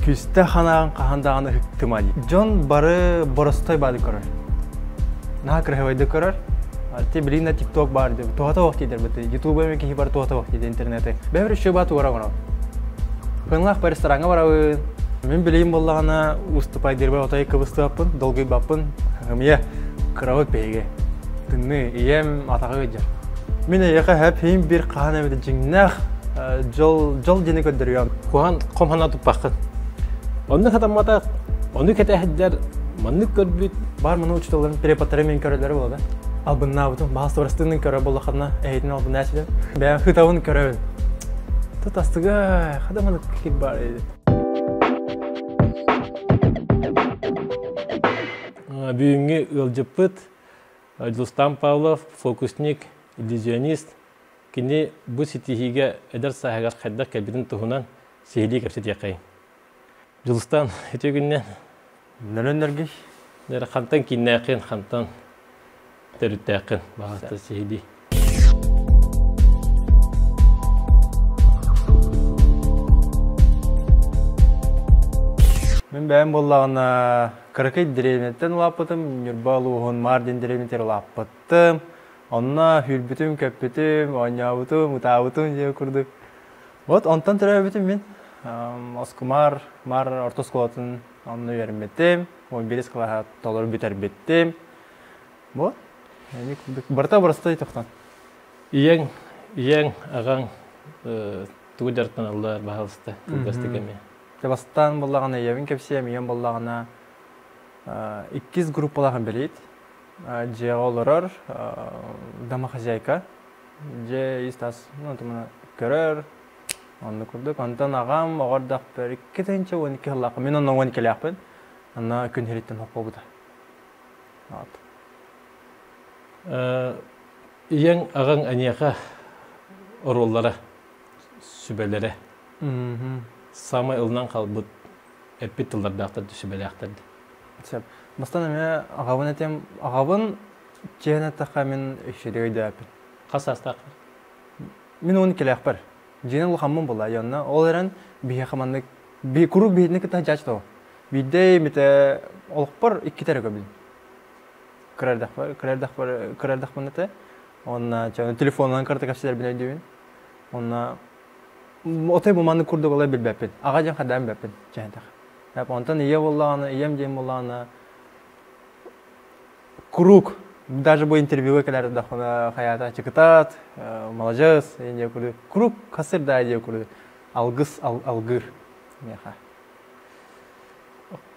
Küste hanağın qahandağını hıktımali. John barı borosтой badi korar. Naha kırhevaydı korar. Te bilin TikTok bardı. Tuhata vakti eder beti. YouTube'a meki hibar tuhata vakti eder internete. Bever şu batı vara gona. Kınlaq bir restoranga varavın. Men bileyim bollağına уступай дербе отay кыбысты аппын, долгый баппын. Хымия кыравы пеге. Тынны ием атагы гыжар. Мен яка хәп хим бир кахан эмеде жиңнах жол дене көдөрүйөн. Kuhan komhana tupakın. Onu kadamada, onu ketehler, manlık görbüt. Бар муну учтоларын препаттары мен көрөлөрү болду. Ал бунна бутун баас оростунун көрө боллакана эйтин ал бунна чиле. Бен хытабын көрөбүн. Тутастыга хадаманы кит бар эди. Büyüğünü ılcıpıt, Rustam Pavlov, fokusnik, illüzyonist. Kini bu sitihige eder sahagar xeddak kelbidin tuhunan sihili kapsit yakayın. Rustam heti günden. Nölönlerge? Nere xantan kinnaqin, xantan terüttaqin, bağısta sihili. Мен бәйім боллағына Кыракай деревнеттен улаппытым, Нюрбалуғын Мардин деревнеттер улаппыттым. Онна хүрбүтім, көппүтім, ойнабытым, утабытым жеу күрді. Вот, онтан түрәбітім мен. Оскумар, мар ортосколатын онны верметтім. 11 қылаға толыр бітер беттім. Вот. Барта-барастай тоқтан. Иең ағаң туғыдартын алдар бағалысты, күлгасты кәме. Табастан боллағына евін кепсем, ем боллағына 2 группалағын білейд. Же олырыр, домохозяйка. Же истас, көрір. Онды күрдік. Онтан ағам оғырдақ бір 2-12 қылақы. Мен онын 12 ләқпін. Онна күн хереттен оқу бұда. Иең ағаң әнияға ороллары, сүбелері. Самай ылынан қалбыт әппет тылдарды ақтарды, сүбелі ақтарды. Бастан әме ағабын әтем, ағабын чейін әттіққа мен үшері өйді әппен. Қас астақы? Мен 12 ләқ бар. Жейін ұлғамын бұла, яғына ол әрін бейе қаманды, күрік бейдіні кіта жачты о. Бейдей мете олық бар 2 тәрі көбілін. Кірәрдақ бұн әті. Онна телефонынан қарты кәпсілер бін өйдеуін. Онна отай бұманды күрдік олай біл бәппен. Аға жан қадам бәппен жайындақ. Онтан ие болағына, ием дейм болағына. Күрік. Даже бұл интервьюға кәләрді дақына қаята чекітат, молодец, ендеу күрді. Күрік қасыр да әдеу күрді. Алғыс, алғыр.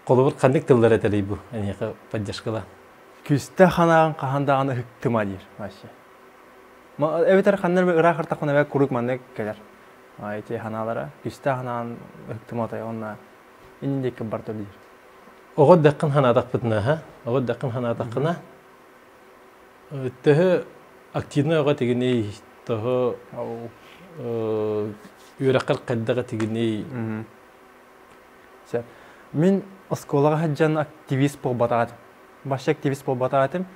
Қолы бір қандық тылдар әтелей бұл, әнеға поддержкала? Күсті қанағын қағандағаны хүктіма дейір. Әветер қандар бір ұрақ ұртақына бәк күрік маңдық кәлер. Айте ханалара, күсті ханан үктім отай, онна иніндекі бар төр дейір. Оғыд дәқін ханадақ бұдына, ха? Оғыд дәқін ханадақына. Төхі активны оға тегіней, төхі үйраққар қайдаға тегіней. Мен осколаға хаджан активист бол батағатым. Башы активист бол батағатым.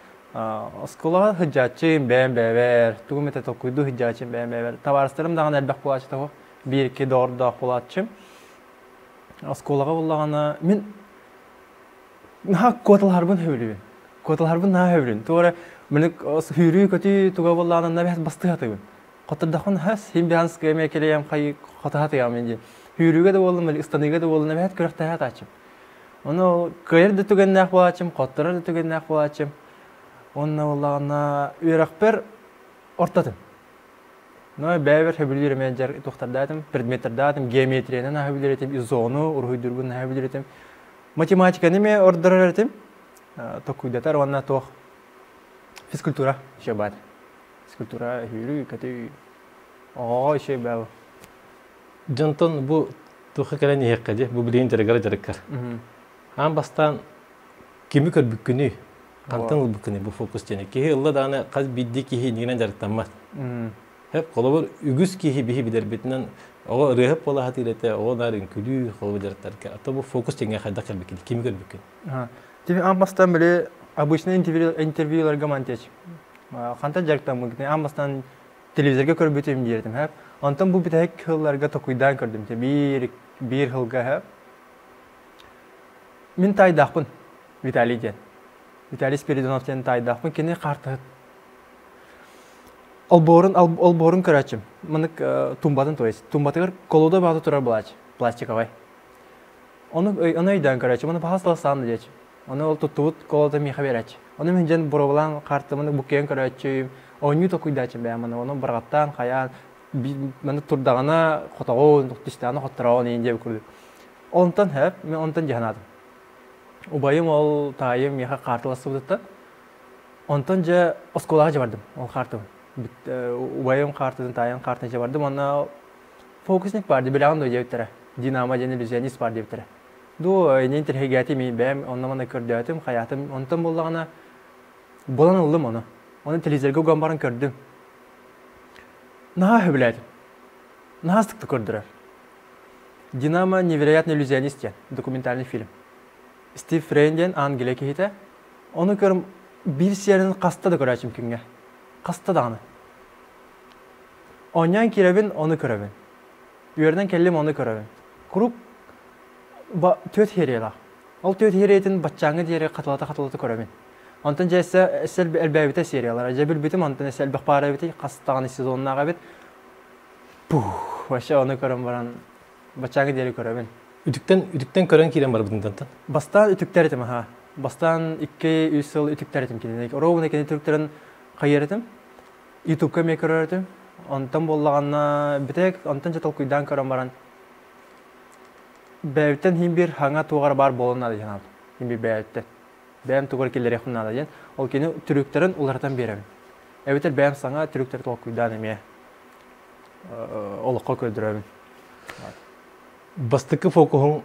Осколаға хаджачым, бәм-бәбәр, түгіметі тоқуйду хаджачым, бәм-бәбәр. Табарыстарым даған әлбәқ болачы тағы. 1-2 дордақ болачым. Осколаға болағана мен наға көтілхарбын хөвілігін. Көтілхарбын наға хөвілігін. Туғара менік хүйрүй көті туға болағана нәбәс басты хатығын. Қотырдақын әс, хем бәнс кәме келеем қай қоты хатыға менде. Хүйрүйге де болым, ұстаныға да болым, нәбәт көріқті хат açım. Onu kıyırdı tügennek bolachım, qottırdı tügennek bolachım. Onna bolağına üyrak bir ortadım. Bäber höbülürüm enjer toxtardadım, predmetlerdadım, geometriyani höbülüretim, izonu, urhuydurgun höbülüretim. Matematikani me orduretim. Tokuydatar onna tox fizkultura şebat. Fizkultura hürü kati o şey bäw. Janton bu toxu kelen yeqqedi, bu bilen tergara jarakar. Han bastan kimi körbükünü, kantan bükünü bu fokus jene. Ki illa dana qaz biddi ki niginen jaraktanmat. Hep kolabor ügüs ki bihi biderbetinden o rehep bola hatirete o narin külü xolu jaraktarka. Ata bu fokus jene xayda kelbekil, kimi körbükün. Tibi ambastan böyle обычно интервьюларга мантеч. Канта жарктан мыгны амбастан телевизорга көрбөтөм дирдим хеп. Антан бу битек хылларга токуйдан көрдүм. Бир хылга хеп. Min taydaqpın Vitaliy diyen. Vitaliy Spiridonov diyen taydaqpın. Kene qartı. Olborun körəçim. Mınık tumbatın toyuz. Tumbatı koluda bağda turar bulaç. Plastikavay. Onu öйдән körəçim. Onu bahasla sandı diyəcəm. Onu ol tuttuğut koluda miha verəç. Onu müncən buralan qartımını bukeyen körəçim. Onu tokuydaçım bəyəm. Onu bırğattan, xayan. Məni turdağına xotağın, dişlərini xottırağın eyince bir Ondan hep, ben ondan cihanadım. Ubayım ol tayım miha qartılası buduqdan. Ondan ja oskolağa jabardım, ol qartım. Ubayım qartıdın tayım qartına jabardım. Ona fokusnik vardı, bilağın da jebittere. Dinama jeni illusionist var jebittere. Du eyni terhegati mi bəm, ondan bana kördüyatım, hayatım. Ondan bollağına bolan oldum onu. Onu televizorga gambarın kördüm. Naha hübülədim. Naha sıktı kördürer. Dinamo невероятный иллюзионист diyen dokumentarный film. Steve Frayne diyen Angela kehite. Onu görüm bir serinin kasta da görəcəm künge. Kasta da anı. Onyan kirebin onu körəbin. Yerden kellim onu körəbin. Kurup töt heriyela. Ol töt heriyetin batçаңы diyere katılata körəbin. Ondan jesse esel elbabite seriyalar. Acaba bitim ondan esel bakpara biti kastağın sezonuna qabit. Puh, başa onu körəm baran. Batçаңы diyere körəbin. Ütükten kören kiren var bundan. Bastan ütükler etim ha. Bastan 2-3 yıl ütükler etim kinenek. Rovuna kene Türklerin kayır etim. YouTube'ka mekör etim. Ondan bollağına bitek, ondan jatal kuydan körəm baran. Bəyütten him bir hanga tuğar bar bolunnadı janab. Him bir bəyütten. Bəyəm tuğar kelleri yaxınnadı jen. Ol kene Türklerin ulardan beremin. Eveter bəyəm sana Türkler tuğar kuydan emeye. Oluqqa köldürəmin. Bastıkı fokuhun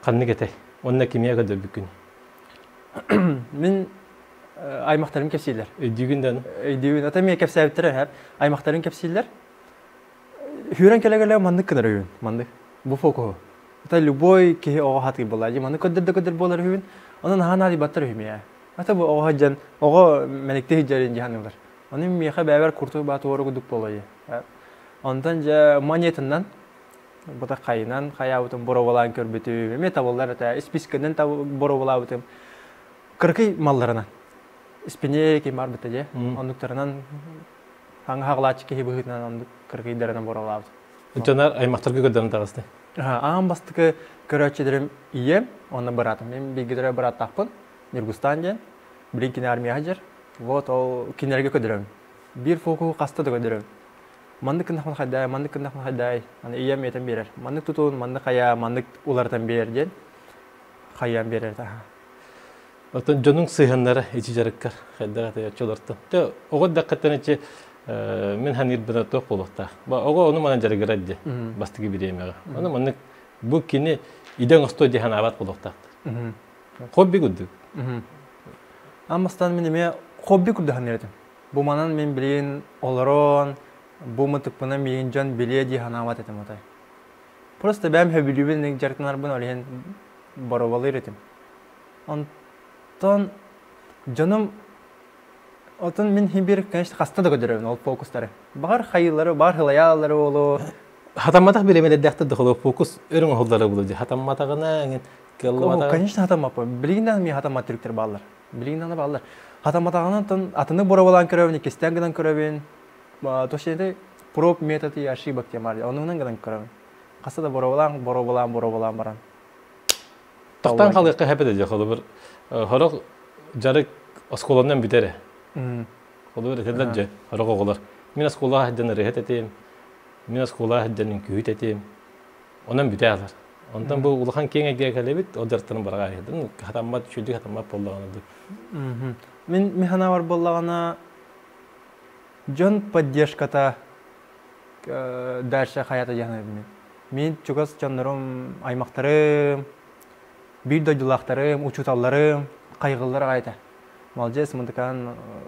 kanını gete. Onunla kimya kadar bükün. Min aymaqtarım kepsiyler. Düğünden. Düğün ata miye kepsiyler hep. Aymaqtarım kepsiyler. Hüren kelegerler mandık kadar hüven. Mandık. Bu fokuhu. Ata любой ki o hatı bolar. Mandık kadar bolar hüven. Onun hanadi battar hümiye. Ata bu o haccan o melekte hiccerin cihanılar. Onun miye beraber kurtu batı oru guduk bolayı. Ondan ja manyetindan bu da kayınan kayavutun borovalan körbütü metabollar da ispiskenden ta borovalabutun kırkı mallarından ispine ki mar bitaje onduklarından hangi haqlaçı ki hibıhıtından onduk kırkı derenen borovalabut. Uçanar aymaktarga gördüm tağısdı. Ha, ağam bastıkı köröçederim iyem, ondan bıratım. Ben bir gidere bırat takpın, Nürgustan diyen, birinkin armiya hacer, вот o kinerge ködürüm. Bir foku kasta da ködürüm. Mandık kındak haday, mandık kındak haday. Hani iyem yetem birer. Mandık tutun, mandık kaya, mandık ulardan birer diyen. Kayam birer daha. Otan jonun sıyhanlara içi jarıkkar. Xedda gata yaşolartı. Te oğud dakikten içi men hanir bina toq olukta. Oğu onu mana jarıgara diye. Bastıgı biremeğe. Onu mandık bu kini iden osto diye hanabat olukta. Hobbi güddük. Amastan menime hobbi kurdu hanirdim. Bu manan men bileyin olaron, bu mıtıkpına meyin can bileye diye hanabat etim otay. Просто ben hebilübün jarıklar bunu öleyen barovalı etim. Ondan canım otun men bir kanişte hasta da gödürüyorum ol fokusları. Bar hayırları, bar hılayaları olu. Hatammatak bilemede dağıtı dıkılı fokus örün oğulları bulucu. Hatammatağına Конечно, hatamapı. Bilginden mi hatammat Türkler bağlar? Bilginden de bağlar. Hatammatağına atını borabalan körevin, kesten gıdan körevin. Toşede prop metodu yaşı baktiya var. Onundan gıdan körevin. Kasa da borabalan baran. Taqtan qalıqqa hep edecek olur. Horaq jarık oskolandan bitere. Olur etelerce horaq oğular. Min oskolağa hadden rehet eteyim. Min oskolağa hadden kühüt eteyim. Ondan biteyalar. Ondan bu uluhan kenge gelebit o dertlerin barağa edin. Hatammat şüldük hatammat bollağanadı. Min mihana var bollağana John поддержката дальше hayata janabım. Min çugas canlarım, aymaqtarım, bir dojulaqtarım, uçutallarım, qaygılar ayta. Maljes mıntıkan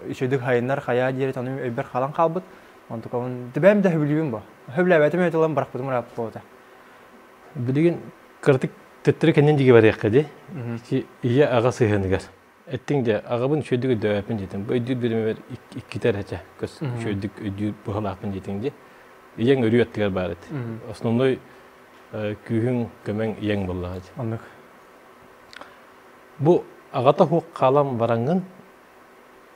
işedik hayınlar haya diye tanım öber qalan qalbıt. Ontukan dibem de hüblübüm bu. Hübləbətim ötülan bırakmadım rap boda. Bilgin kırtık tettiri kendin digi var yakadi. Ki iyi ağa sıyhanıgar. Ettin de ağabın şöydüğü dövapın jetin. Bu ödül birimi ver iki terheçe. Köz şöydük ödül bu halapın jetin de. İyen örü öttigar baret. Основной kühün kömen iyen bolla hacı. Anlık. Бу агата хук калам барангын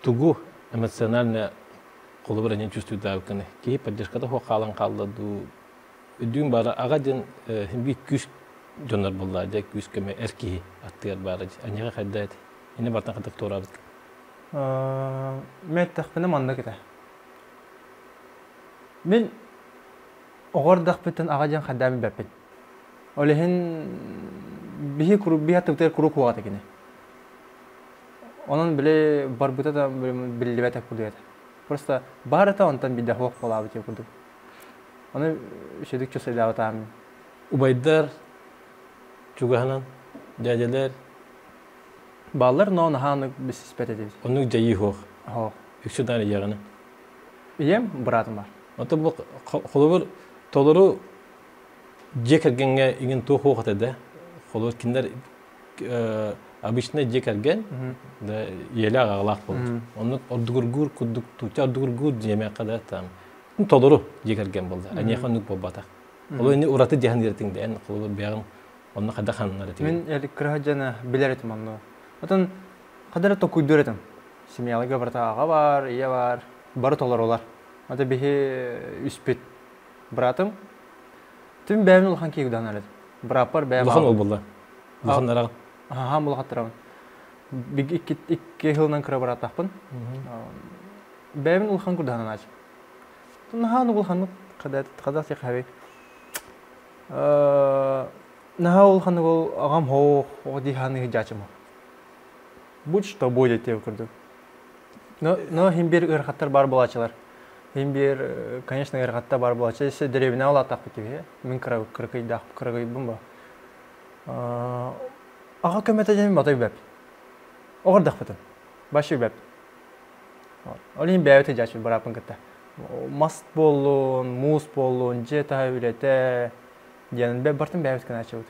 тугу эмоционально колобрание чувствует давканы. Ки поддержката хук калан калду дүн бара ага ден би күш жонор болла да күш кеме эрки аттыр бара. Аняга кайдайт. Эне бартан кадак торабыз. Мен тахпына манда кете. Мен огордак битен ага жан кадами беппин. Олехин бихи куруп бихи тыктыр куруп кугат экене. Onun bile barbuta da bilibete kurdu. Просто barata ondan bir daha hok bola bitiyor kurdu. Onu şeydik çok sevdi avatam. Ubaydar çugahanan jajeler Ballar non hanı bir sispet ediyor. onu jayi hok. Hok. Üçü tane yağını. İyiyim bıraktım var. Ota bu kolubur toluru jekergenge ingin to hok atede. Kolur kinder обычно жекерген да еле агалак болду. Onu ордугургур кудук туча ордугургур жеме када там. Толору жекерген болду. Анеханук болбата. Ол эни ураты жахан ертиңде эн кылып бягын onu када ханнар этим. Мен эле кыражана билер этим аны. Отон кадары токуйдур этим. Семьялыга барта ага бар, ия бар. Бары толор олар. Ата бихи үспет братым. Тим бәмин улхан кийгудан алет. Брапар бәм. Улхан ол болду. Улханнарга Ага, мул хаттырам. Биг икки хылнан кыра баратакпын. Бәмин улхан курданан ач. Нахан улхан када сек хаби. Наха улхан ол агам хо оди ханы жачым. Будь что будет те курду. Но химбир ырхаттар бар булачылар. Химбир, конечно, ырхатта бар булачы. Если деревня улатак битиби. Мен кыркыйдак кыргыйбын ба. Ага көмөтө жемин батый беп. Огордак бутун. Башы беп. Олин бәвете жачы барапын кытта. Маст болун, мус болун, же табилете. Ден беп бартын бәвет кана чабыт.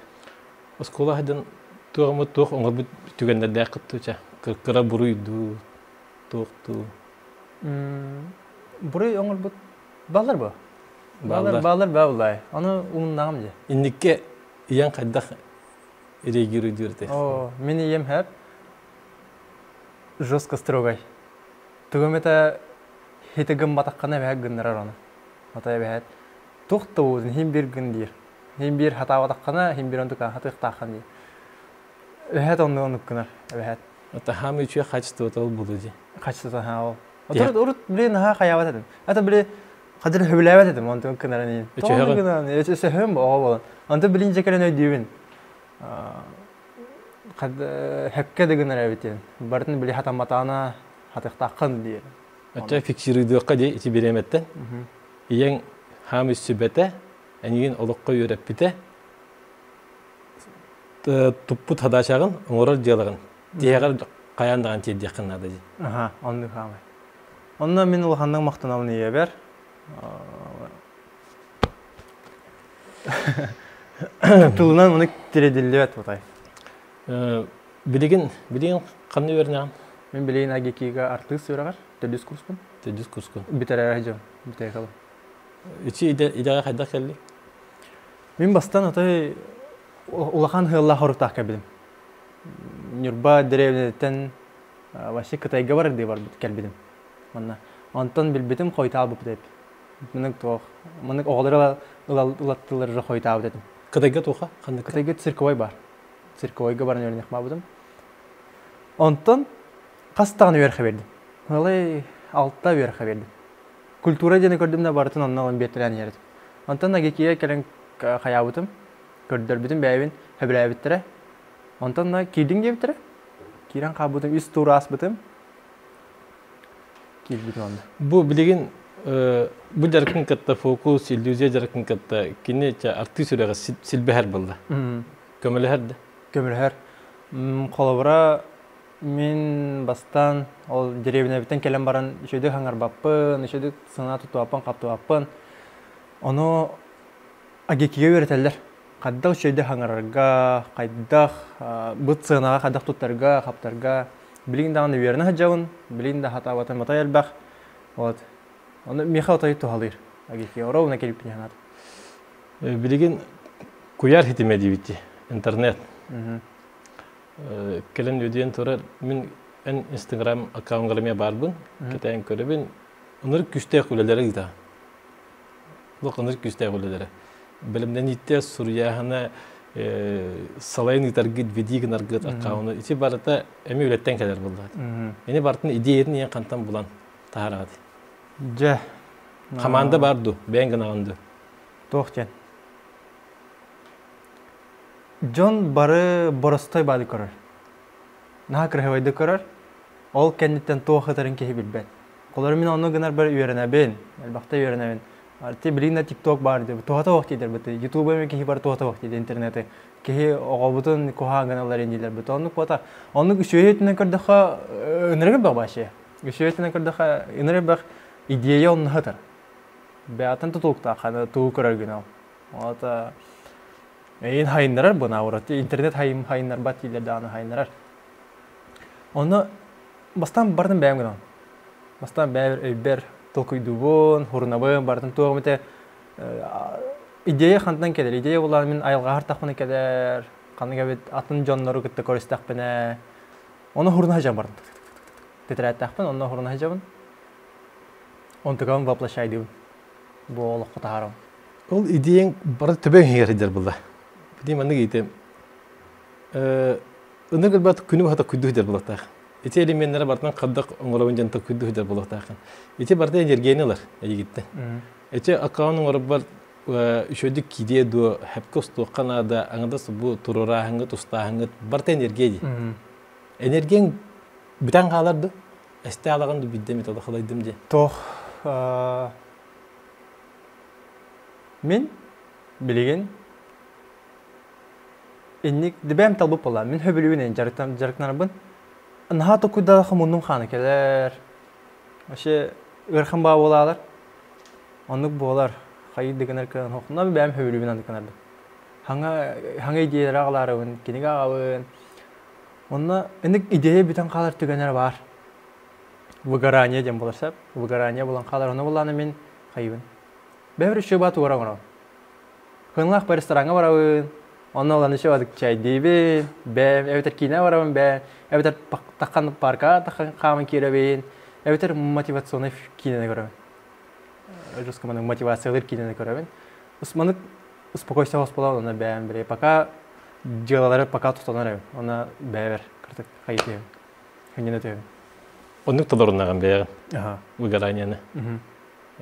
Оскола хадын тугамы туг оңор бит түгендер дә кыттыча. Кыркыра буруйду. Токту. Буруй оңор бут балар бу. Балар баулай. Аны уңнагым же. Индикке иян кайдак реагируйдурте. О, мен ем хәп жестко строгай. Түгөмөтө хетегем батаккана бәк гыннарар аны. Атай бәт. Токту хим бир гын дир. Хим бир хата батаккана, хим бир ондука хатык таккан ди. Бәт ондук гына бәт. Ата хам үчү качты тол булуди. Качты ха ол. Отур билен ха хаябат эдим. Ата биле кадыр хөбүләбәт эдим онтун кынарын. Тоң гына, эчесе хөм боо. Анты билин жекелен өйдүбүн. Кад хекке деген рәбитен. Бартын биле хата матана хатык таккан ди. Ата фиксируйду кади ити береметтен. Ияң хам үсүбете, анигин олокко үйрөппите. Туппу тадашагын оңорор жалыгын. Диягар каяндаган тиде якыннада ди. Аха, онду хамай. Онна мен улхандан мактанабын ие бер. Тулунан муну тиредилебет бутай. Билеген кандай бернаган? Мен билеген агекига артыс өрагар, төдүс курспун. Төдүс курскун. Битерер ажым, битей калып. Ичи идега кайда келди? Мен бастан атай улахан хылла хорутак кебилим. Нюрба деревнетен башы кытайга бар ди бар келбидим. Манна Антон билбетим койтабы деп. Менин тох, менин оглары улаттылар койтабы дедим. Кытайга тоха, кандай Кытайга цирковой бар. Цирковойга баран өрнек мабыдым. Антон кастагын өрхө бердим. Алай алтта өрхө бердим. Культура дене көрдүм да бартын оннан бетелен ердим. Антон агекие келен хаябытым. Көрдөр битим бәйбин хөбүләбиттере. Антон да кирдиң дебиттере. Кирен кабытым үс турас битим. Кирбитим анда. Бу билеген бу жаркын катта фокус, иллюзия жаркын катта кине артист үрәгә силбәһәр булды. Көмеләһәрде. Көмеләһәр. Колобра мен бастан ол деревня битен келен баран шөйдө хаңар баппын, шөйдө сына тутуаппын, каптуаппын. Оно агекиге өйрәтәләр. Кадда шөйдө хаңарга, кайдах бут сынага кадак туттарга, каптарга билин дагы верне хаҗавын, билин да хата ватан мата ялбах. Вот. Оны миха отай тухалыр. Агеки орауна келип янат. Билеген куяр хитеме дибити интернет. Kelen ödeyen sonra min en Instagram accountlarıma barbın. Keten körübün. Onları küste kuleleri gida. Bak onları küste kuleleri. Bilimden yitte Suriyahana salayın gitar git video gitar git account'u. İçi barata emi ületten kadar buldu. Yeni bartın ideyerini yan kantan bulan taharadı. Je. Kamanda bardu, ben gınağındı. Tohken. John barı borostay badi korar. Naha kırhevaydı korar. Ol kenditten toh hatarın kehi bilben. Kolları min onu gınar barı üyereneben. Elbaqta üyereneben. Artı bilin TikTok bardı. Tohata vaktidir bıtı. YouTube'a mi kehi barı tohata vaktidir internete. Kehi oğabutun koha ganalar indiler bıtı. Onluk bata. Onluk üsüyetinden kırdıqa ınırgı bak başı. Üsüyetinden kırdıqa ınırgı bak ideya onun hatar. Beatan tutulukta xana tuğu korar günal. Ota en hayınlar buna uğratı. İnternet hayınlar bat ileride anı hayınlar. Onu bastan bardan bəyəm günal. Bastan bəyər tokuyduğun, hurnabın bardan tuğum ete ideya xantan keler. Ideya olan min ayılğa hartaqmını keler. Xanı gebet atın jonları gitti koristaq bine. Onu hurna hacam bardan. Tetrayttaqpın, onu hurna hacamın. Onu tıqavın vaplaşaydığım. Bu oğluk kutaharım. Ol ideyen barı töben hiyeridir burada. Bileyim anı giydim. Önür gılbat günü hata kuydu hider bulakta. İçi elemenlere bardan kaddak ongolavın janta kuydu hider bulakta. İçi barda enerjiyeni alır. İyi gitti. İçi akağının orab var şöydük kidiye du hepkos tu kanada anıdas bu turura hangıt usta hangıt barda enerjiyi. Enerjiyen biten kalardı. Este alağın du biddem itadı kalaydım diye. Toh min bilegen innik dibem talbıp ola. Min höbülüğüne jarıknarabın. Naha tokuyda xamundum xanı keler. Aşı ırxın bağı olalar. Onluk boğalar. Xayı degener kıran hoqunna bem höbülüğüne andıklanardı. Hanga ideyalar ağlarıbın, kenig ağabın. Onna indik ideya biten qalar tügener var. Выгорание дем боларсап, выгорание болан қалар оны боланы мен қайыбын. Бәбір үші баты ора ғырау. Хынлақ бір ресторанға барауын, оны оланы үші бадық чай дейбін, бәм, әбетер кейіне барауын бәм, әбетер таққан парка, таққан қамын керебін, әбетер мотивационный кейіне көребін. Жускаманың мотивациялар кейіне көребін. Усманық успокойся хоспалау, оны бәм біре, пока делалары пока тұстанар әбін, оны бәбір кіртік қайып дейбін, хынген өтебін. Onun tadorundan beri. Выгоранияны.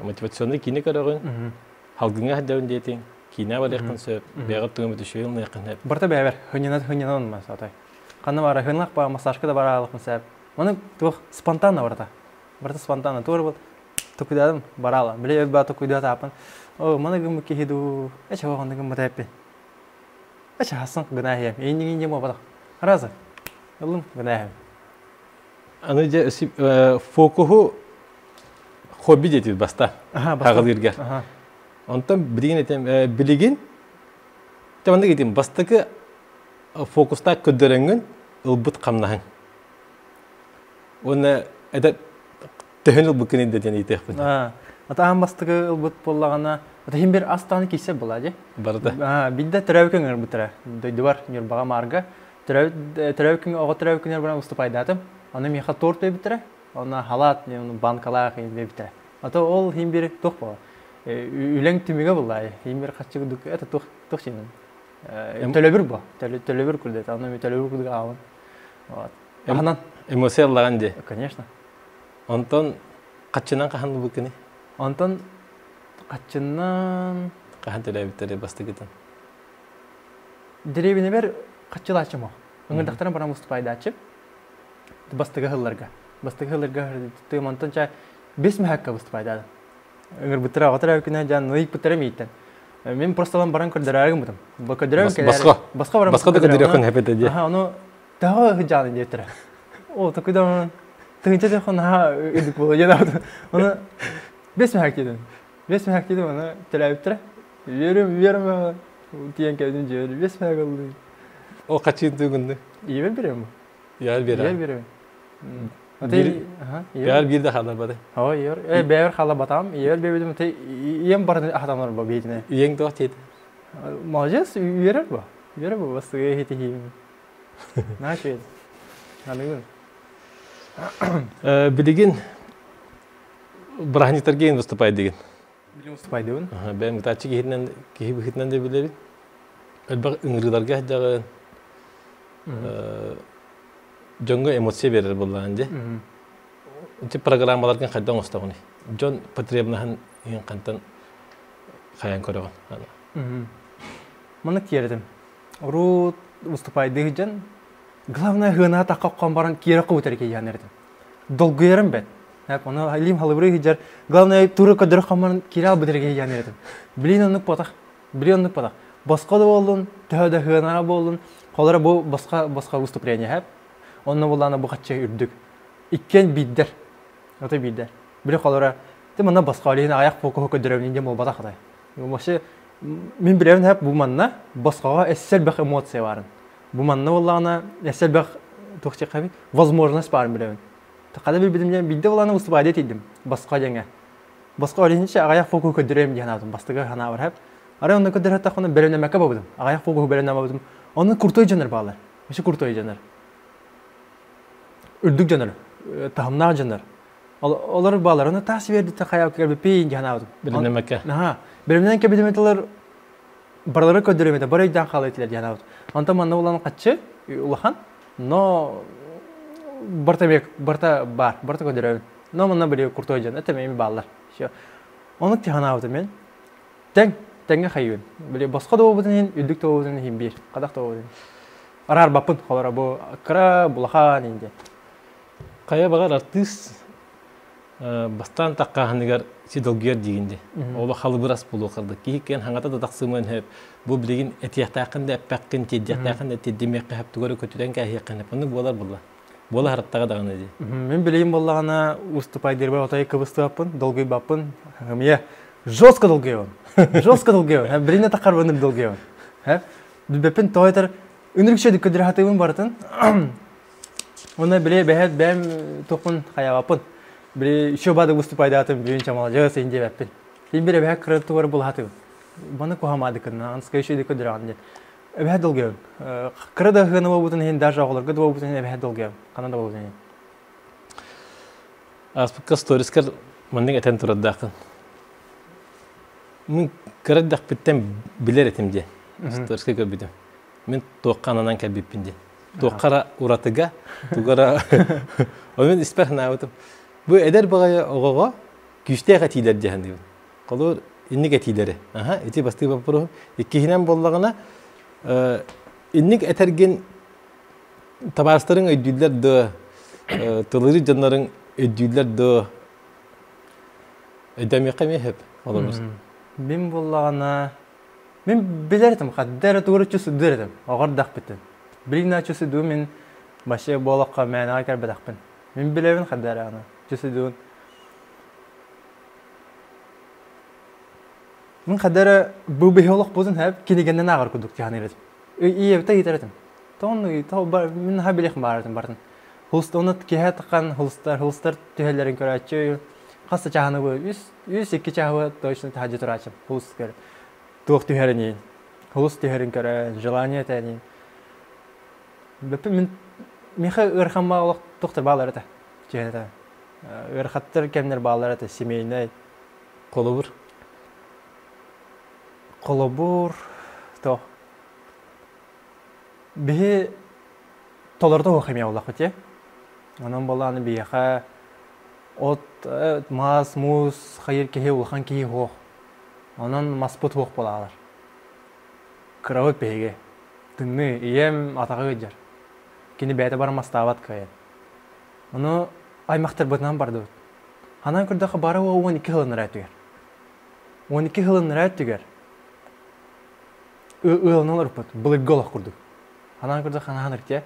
Мотивационный кине көрөгөн. Халгыңа хаддын дейтин. Кине бар якын сөп. Бегат түгөм төшөйүн якын хеп. Барта бәбер. Хөннән масатай. Каны бара хөнлак ба массажка да бара алыкмын сөп. Моны тух спонтанно барта. Барта спонтанно тур бул. Тукудадым барала. Биле ба тукуда тапын. О, моны гым кихиду. Эче вагонды гым таппы. Эче хасын гына хем. Эйнигин мо бара. Разы. Улым гына хем. Anıca fokuhu hobi dedi basta. Hağıl irger. Ondan bilgin etem bilgin. Tamam da gidim bastaki fokusta ködürengün ılbıt kamnahın. Ona eda tehönül bükünün dediğini itehbin. Ata bastaki ılbıt bollağına ata hem bir astanı kişi buladı. Barda. Bir de travkın ılbıtıra. Duvar nürbağa marga. Travkın oğa travkınlar bana ustupaydatım. Onu meха торт бебитре, ona халат, банкалар бебитре. Ата ол хим бир тох ба. Үлең түмеге булай. Хим бир качы дук, это тох синен. Төлөбүр ба. Төлөбүр күлдө. Аны мен төлөбүр күлдө алам. Вот. Анан эмоцияларан де. Конечно. Антон качынан кахан бу кини. Антон качынан кахан төлөбүтөр басты кетен. Деревине бер качылачыма. Ыңгырдактарым бара муступайда ачып. Bastığı hıllarga tüm antonca 5 mehakka bustupayda. Eğer bıtıra otura günü can nıyık bıtıra mıydı? Men просто lan baran kırdırağı mıdım? Bakıdırağı keler. Başka da kırdırağı hep ediyor. Ha onu daha hıcanı diyettire. O takıdan tınca da ha edik bu ya da onu 5 mehak dedim. 5 mehak dedim ona televizyon. Veririm diyen kendin diyor. 5 mehak oldu. O kaçıncı gündü? İyi mi? Yer bir. Yer bir de halar bade. Ha yer. Bever hala batam. Yer bebedim te yem barın adamlar ba beytine. Yeng doh tet. Молодец, verir bu. Verir bu bastı heti him. Начали. Алыгын. Билигин брахниктарга выступает деген. Билим уступайды бун. Бәм гитачы кихибихитнен де билери. Элбак ыңрыдарга жагы жонго эмоция берер болған де. Эти программалардан кайдан остагыны. Жон потребнахан ин кантан каян көрөгөн. Маны киердим. Уру уступайды жан. Главное гына таккан баран кире кутерге янердим. Долгуерим бет. Хәп аны алим халыбры хиҗар. Главное туры кадыр каман кире бетерге янердим. Билин аны потак. Баска да болдун, тәһәдә гына болдун. Халары бу баска выступление хәп. Онны буланы бу хатча үрдүк. Иккен биддер. Ата биддер. Бире халары те мына баска алин аяк поко көдөрөм инде мол батактай. Мошы мен билем хәп бу манна баскага эссел бак эмоция барын. Бу манна буланы эссел бак тохчы каби возможность бар билем. Тақада билдим бидде буланы уступайды дидим. Баска жаңа. Баска алинче аяк поко көдөрөм дигән бастыга хана бар хәп. Ара онны көдөрә тахуны белемне мәкә бабыдым. Аяк поко белемне бабыдым. Оны куртой җаннар балар. Мошы куртой җаннар. Үрдүк җаннар. Тахымнар җаннар. Олар баларына тасып берди тахаяк кебе пейин җанабыдым. Белемне мәкә. Белемнән кебедеметләр барлары көдөрөмәдә бар идән халытлар җанабыд. Анда манна булган катчы улахан, но барта көдөрөм. Но манна бер куртой җан, әтәмәми баллар. Шу. Оны тиханабыдым мен. Тәңгә хайын. Биле баска да булдын, үдүк та булдын, һәм бир. Кадак та булдын. Арар бапын халара бу кра булахан инде. Кая багар артист бастан таккаһыныгар сидолгер дигенде. Ола халы бирас булу кылды. Кийкен хаңата да таксымын һәп. Бу билеген этияктакында пәккин тедияктакында тедимек һәп тугары көтүдән кәһәкән. Буны булар булла. Була хараттага дагына ди. Мен билейм буллагана уступайдыр бар отай кыбыстапын, долгый бапын. Хәмия жестко долгый. Жестко долгый. Һәм бирине такарбын долгый. Һәп. Бепен тойтер үнрүкче көдүр хатыбын бартын. Оны биле бәһәт бәм токун хаябапын. Бире еще бады выступайды атым биринче молодец инде бәппин. Сен бире бәһәт кырыты бар бул хатыбы. Баны кухамады кына, анска еще көдүр ан ди. Бәһәт долгый. Кырда гына булбутын һәм даже оглар гыды булбутын бәһәт долгый. Канада булбутын. Аспыкка сторискер мендин этен турдакын. Мен кырдак биттен билер этимде. Сторискер көбүдүм. Мен тоққанынан кәбиппинде. Тоққара уратыга, тугара. Омен испехна отып. Бу эдер багая огого күштәгә тилер җәһәннәм. Калыр иннигә тилере. Эти басты бапыры. Иккеһинән боллагына инник әтәрген табарстырың өйдүләр дә, тылыры җаннарын өйдүләр дә. Эдәме кәмәһәп, алабыз. Мен боллагына мен билердим, хәддәр турычы сүдердим. Агар дак битен. Билина чөсү ду мен башы болакка мен айтар бадакпын. Мен билебин хәддәр аны. Чөсү ду. Мен хәддәр бу бихолык бузын һәп килегәннән агар кудук тәһәнерет. Ие бит әйтәрдем. Тонны бар мен хәбилек бардым бардым. Хулстонны кеһә таккан хулстар төһәләрен көрәчә. Хасса чаханы бу 102 чахы точно таҗы турачы. Хулстар. Тух төһәрен. Хулст төһәрен көрә, желание тәни. Бепен миха ырхам баглык доктор балары да. Җәһәдә. Ырхаттыр кемнәр балары да семейный Колобур. То. Бе толарда химия улак бит. Анан баланы бияха от мас мус хайыр кеһе улхан кеһе хох. Анан маспут хох балалар. Кравы пеге. Тынны ием атагы җар. Кини бәйте бар мастабат кая. Аны аймактар бутнан барды. Анан күрдә хабары 12 хылын рәтүгәр. 12 хылын рәтүгәр. Ылналар бут, булып голах курдук. Анан күрдә хананыр тия.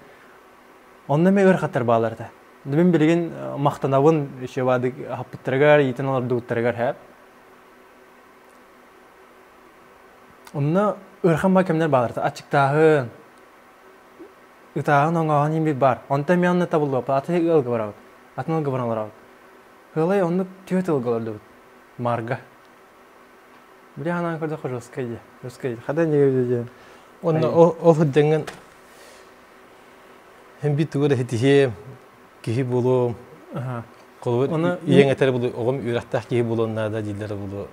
Онда мен ырхаттар баларда. Мен билген мактанабын ише бады хапыттыргар, итеналар дуттыргар һәп. Онда ырхам ба кемнәр баларда. Ачыктагы Итагын оңган имбит бар. Онта менне табылып, аты ылгы барабыт. Атын ылгы баралар. Хылай онны төт ылгыларды. Марга. Биле анан көрдө жосткайды. Жосткайды. Хада неге биде? Онна о худдеңен hem bir tuğra hetiye kihi bulu Aha. kolur Onu- yeğeter bulu oğum ürettah kihi bulu nada dillere bulu.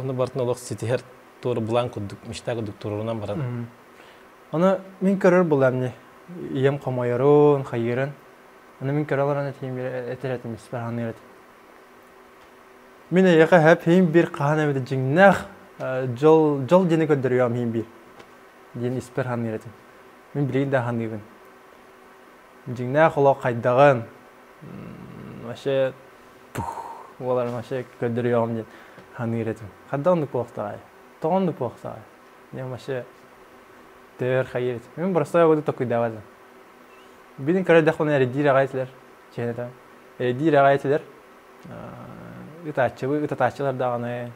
Onu bartın olaq siti her doğru bulan kuduk miştaq doktorundan baran. Onu min körür bul emni. Iyem komayarun, hayırın. Onu min körürler eteyim bir eteretim, isperhanı eretim. Min eyaka hep him bir kahan evde cinnah jol jeni gönderiyorum him bir. Diyen isperhanı eretim. Min bilgin de hanıgın. Cinnah ola kaydağın. Maşe olar maşe gönderiyorum diyen hanı eretim. Kaddanlık boğaktağay. Toğanlık boğaktağay. Ne maşe Değer hayır. Ben burası da takip edemezdim. Benim kadar da onlar edil rağayetler. Çeyneden. Edil rağayetler. Itaatçılar da ana.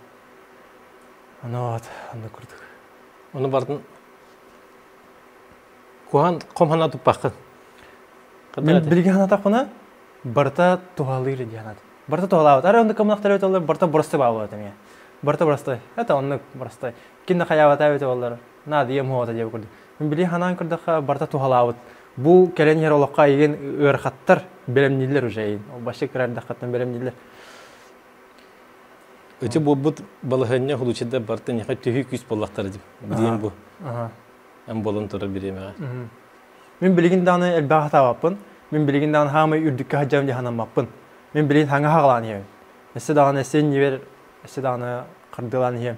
Anot, anı kurduk. Onu bartın kuhan komhana tupakın. Ben bilgi hanata kona barta tuhalıyır diye hanat. Barta tuhalavut. Ara onda kamlaktar evet olur. Barta burası bağlı ya. Barta burası. Hatta onda burası. Kinde hayavat evet olur. Nadi yem hoğata diye kurdu. Ben bilgi hanan kurduk barta tuhalavut. Bu kelen yer olaqqa igen ırxattar bilemniler ujayin. O başka kirar daqattan bilemniler. Öte bu balahanya huluçda bartın yaha tühü küs bollaqtar dip. Diyem bu. Aha. Em bolun torur bireme. Min bilgin dağını elbağ hata vapın. Min bilgin dağını hama ürdükka hacam diye hanan vapın. Min bilgin hanga hağlan yem. Esi dağını sen yiver, esi dağını kırdılan yem.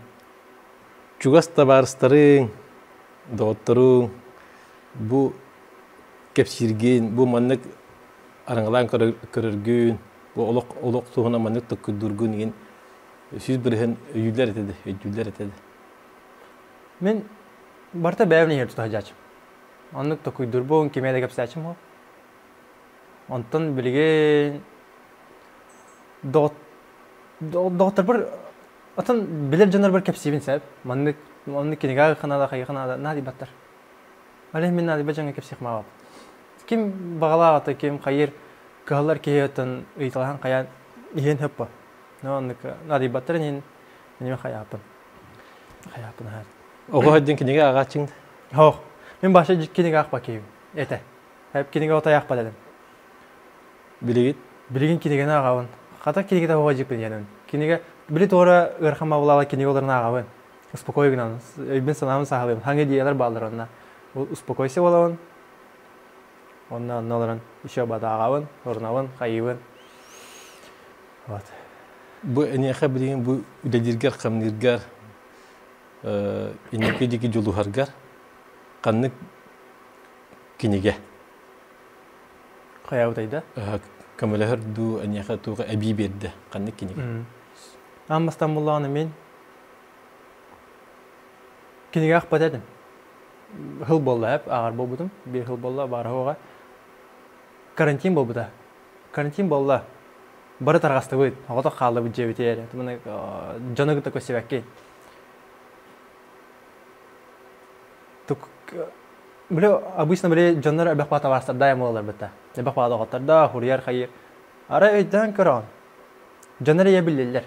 Çugas tabarıstarın, doktorun, bu kepsirgin, bu manlık arangılan körürgün, bu oluk tuğuna manlık töküldürgün igen. Süz birihin öyyüller etedi. Min barta bävni yer tutacağım. Anlık da kuydur bu kimeye de kapsayacağım o. Ondan bilgin doktor bir atan bilir canlar bir kapsayın sebep. Manlık kiniga kanada kayıkana nadi battar. Aleh min nadi bacanga kapsayık mağab. Kim bağla ata kim hayır kahlar ki atan italan kayan ihen heppa. Ne anlık nadi battar nin ne hayapın. Hayapın her. Oğu haddin ki nege ağa çıngdı. Hoş. Ben başta kiniga ak bakayım. Ete. Hep kiniga ota yak dedim. Biligit. Bilgin kiniga na ağabın. Kata kiniga da hoca jipin yanın. Kiniga bili tora ırxama bulala kinigalarına ağabın. Uspokoy gınan. Ben sanamın sahalayım. Hangi diyeler bağlar onunla. Uspokoysa olalım. Ondan nolaran işe bada ağabın. Ornavın, kayıbın. Evet. Bu eniyaha biligin bu üdelirgar, kamnirgar, inikidiki joluhargar, kanlık kinige. Kayavdaydı. Kamalahar du eniyaha tuğa ebi berdi, kanlık kinige. Ama İstanbul'da men kiniga ak dedim. Hıl bolla hep ağır bolbudum. Bir hıl bolla var hoğa. Karantin bolbuda. Karantin bolla. Bары тарғасты бөйт. Оғыда қалды бұл жебет ері. Мұны жаны күтті көсіп әккен. Біле, обычно біле жонлар әбәқ бата барыстар дайым олар бітті. Әбәқ бата оғыттар да, хұрияр, қайыр. Ара өйден көрін. Жонлар ие білелер.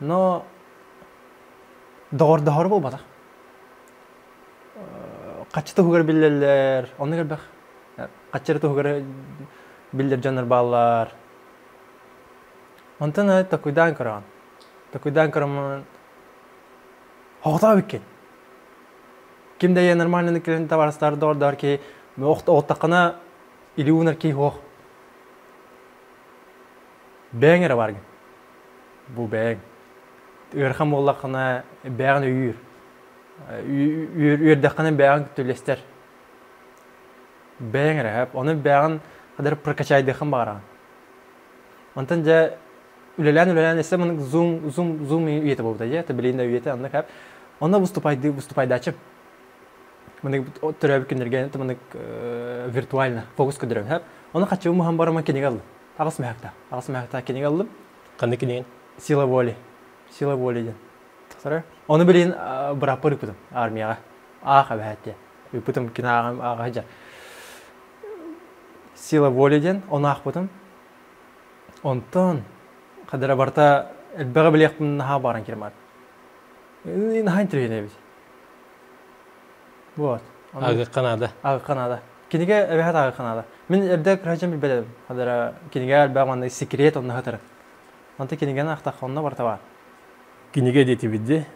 Но доғыр бол бата. Қачыты хүгір білелер. Оны көр бәқ. Қачырыты хүгір білдер жонлар балар. Ondan takuydan kıran. Takuydan kıran. Hoğda bikin. Kimde ya normalde kilen tavaraslar doğru ki oğtakına iliunar ki hoğ. Beğenir var. Bu beğen. Irham ollakına beğen üyür. Üyürdekine beğen tülester. Beğenir hep. Onu beğen kadar pırkaçaydığım bağıran. Ondan ja Üleyen ise bunu zoom üyeti bu da ya. Tabileyin de üyeti anlık hep. Onda vыступайды açıp. Bunu türevi gündürgen, bunu virtualna fokus gündürgen hep. Onu kaçıvı muham barama kini aldım. Ağız mehakta kini aldım. Kanlık kinige. Sila voли den. Sonra onu bileyin bırapır üpüdüm armiyaga. Ağa behette. Üpüdüm kina ağa hacar. Sila voли den onu akpıdım. Ondan kadar barta elbette bile yaptım naha baran kirmar. Naha interviyene biz. Bu. Ağa Kanada. Ağa Kanada. Киниге эбеһә тагы канада. Мин эрдә крачам билбәдем. Хәдәр киниге бәгәнне секрет онны хәтер. Анты кинигене ахтахонна бартава. Кинеге дети бидде.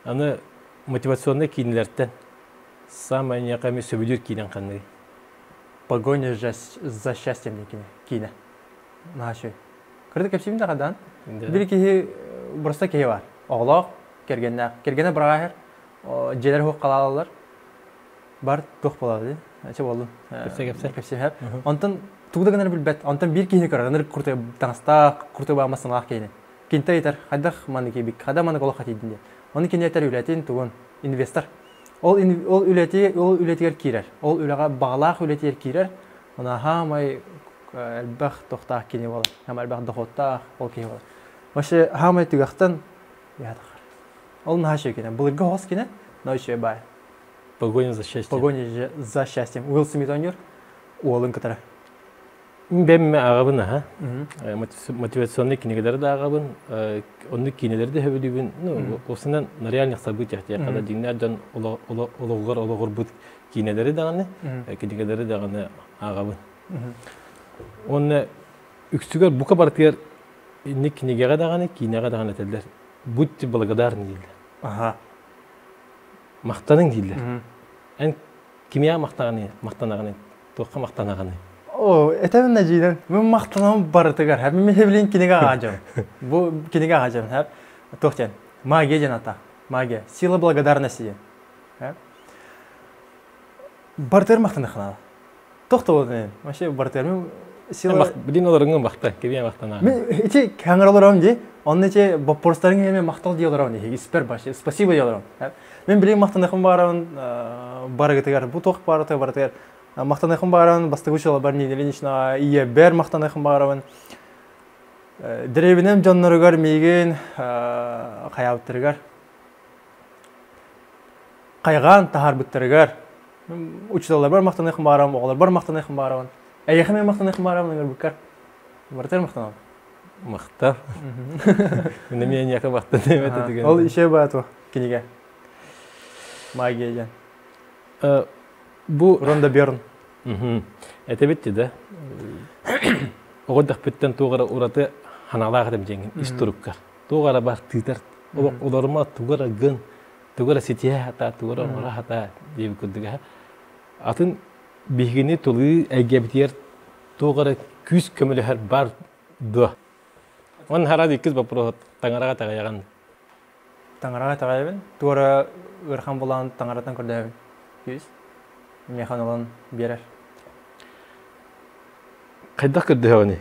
Аны мотивационный кинилерден самая няками сөбүдүр кинен канды. Погоня за счастьем дикине. Кине. Нашы. Кырды кепсимде кадан. Бир ки бурста ки бар. Оглок кергенне брагер. Желер хок калалар. Бар тох болады. Ача болду. Кепсе. Онтон тугда гана билбет. Онтон бир кине кара. Гана курты таста курты бамасын ак кине. Кинте итер. Хадах маники бик. Хада маны голок хатидинде. Оны кине итер үлетин тугун инвестор. Ол үлетигер кирер. Ол үлега баглах үлетигер кирер. Она хамай элбах тохтах кине бол. Хам элбах дохоттах ол кине бол. Вообще хамай тугахтан ядахар. Ол нахшы кине. Булга хос кине. Нойше бай. Погоня за счастьем. Погоня за счастьем. Уилл Смит онер. Уолын катара. Бем агабын ха. Мотивационный кинегелер да агабын. Онны кинелер де хөбүдүбүн. Ну, осундан реальных событиях я когда динерден ологор бут кинелери даганы, кинегелери даганы агабын. Онны үксүгөр бука бартыгер инне кинегеге даганы, кинеге даганы телдер. Будьте благодарны дилер. Ага. Мактаның дилер. Эн кимия мактанаганы, токка мактанаганы. О, это нәҗидән. Мен мактанам бартыгар. Һәм мен хәблин кинега аҗам. Бу кинега аҗам. Һәм тохтен. Магия җаната. Магия. Сила благодарности. Һәм бартыр мактана хана. Тохтолды. Вообще бартыр мен сила билин оларыңга макта, кимия мактанаганы. Мен ичи каңгыраларым ди. Онны че бопорстарың эме мактал дияларам ди. Испер башы. Спасибо дияларам. Мен билин мактанахым барам, барыгытыгар. Бу тох бартыр. Мақтанайхым баран, бастығышылы бар неделенішіна ие бәр мақтанайхым баран. Деревінем жонларыгар мейген қаяуттырыгар. Қайған тахар бұттырыгар. Учиталар бар мақтанайхым баран, оғылар бар мақтанайхым баран. Әйеқі мен мақтанайхым баран, өңір бүккар. Бартар мақтанам. Мақтап. Үнді мен яқы мақтаны өті деген. Ол іше бәту кенеге. Магия жан. Бу Ронда Берн. Это битти да. Оғыдық біттен туғара ураты ханалаға деп жеңін, исторуккар. Туғара бар тыйтар. Оларыма туғара гын, туғара сетия хата, туғара оңыра хата дейбі күрдігі. Атын бейгені тұлы әгебітер туғара күз көмілі бар дуа. Он харады икіз бапыры таңараға тағаяған. Таңараға тағайбын. Туғара ұрхан болан таңаратан көрдәбін. Күз. Механ olan берер. Қайдақ көрді өне?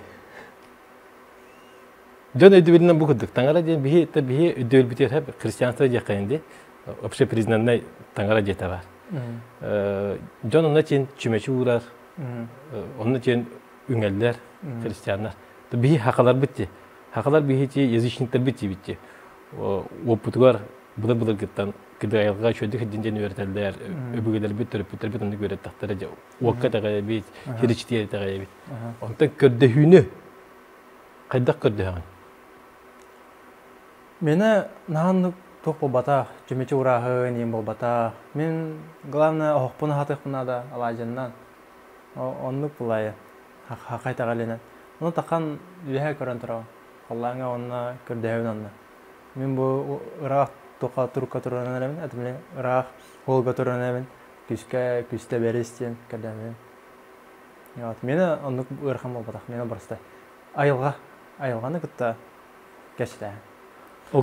Жон өйдібілінен бұл күрдік. Таңара дейін бейі өйдібіл бітер әп христианство жақайынды. Общепризнанный таңара жета бар. Жон онна чейін чүмечі ұрар. Онна чейін үңелдер, христианлар. Бейі хақалар бітті. Хақалар бейі чей язычниктер бітті. Опытығар бұлар кеттен кеді айылға шөйді хедденден өртелдер, өбігелер бет түріп онды көрет тақтары жа. Уаққа тағая бейт, херечтері тағая бейт. Онтан көрді хүйіні. Қайдақ көрді хүйін? Мені нағанды тоқ бол бата, жүмечі ұрағы нейін бол бата. Мен главное оқпыны хатықпына да алайжаннан. Ондық бұлайы, хақай тағалинен. Оны таққан үйе көрін тұрау. Қоллаңа онына көрді хүйін онына. Мен бұл ұрақ тоқа турка туран әлемін, әтімле ұрақ олға туран әлемін, күсті бәрестен кәдәмін. Мені ондық ұрқам ол батақ, мені барыстай. Айылғаны күтті кәшті. Ол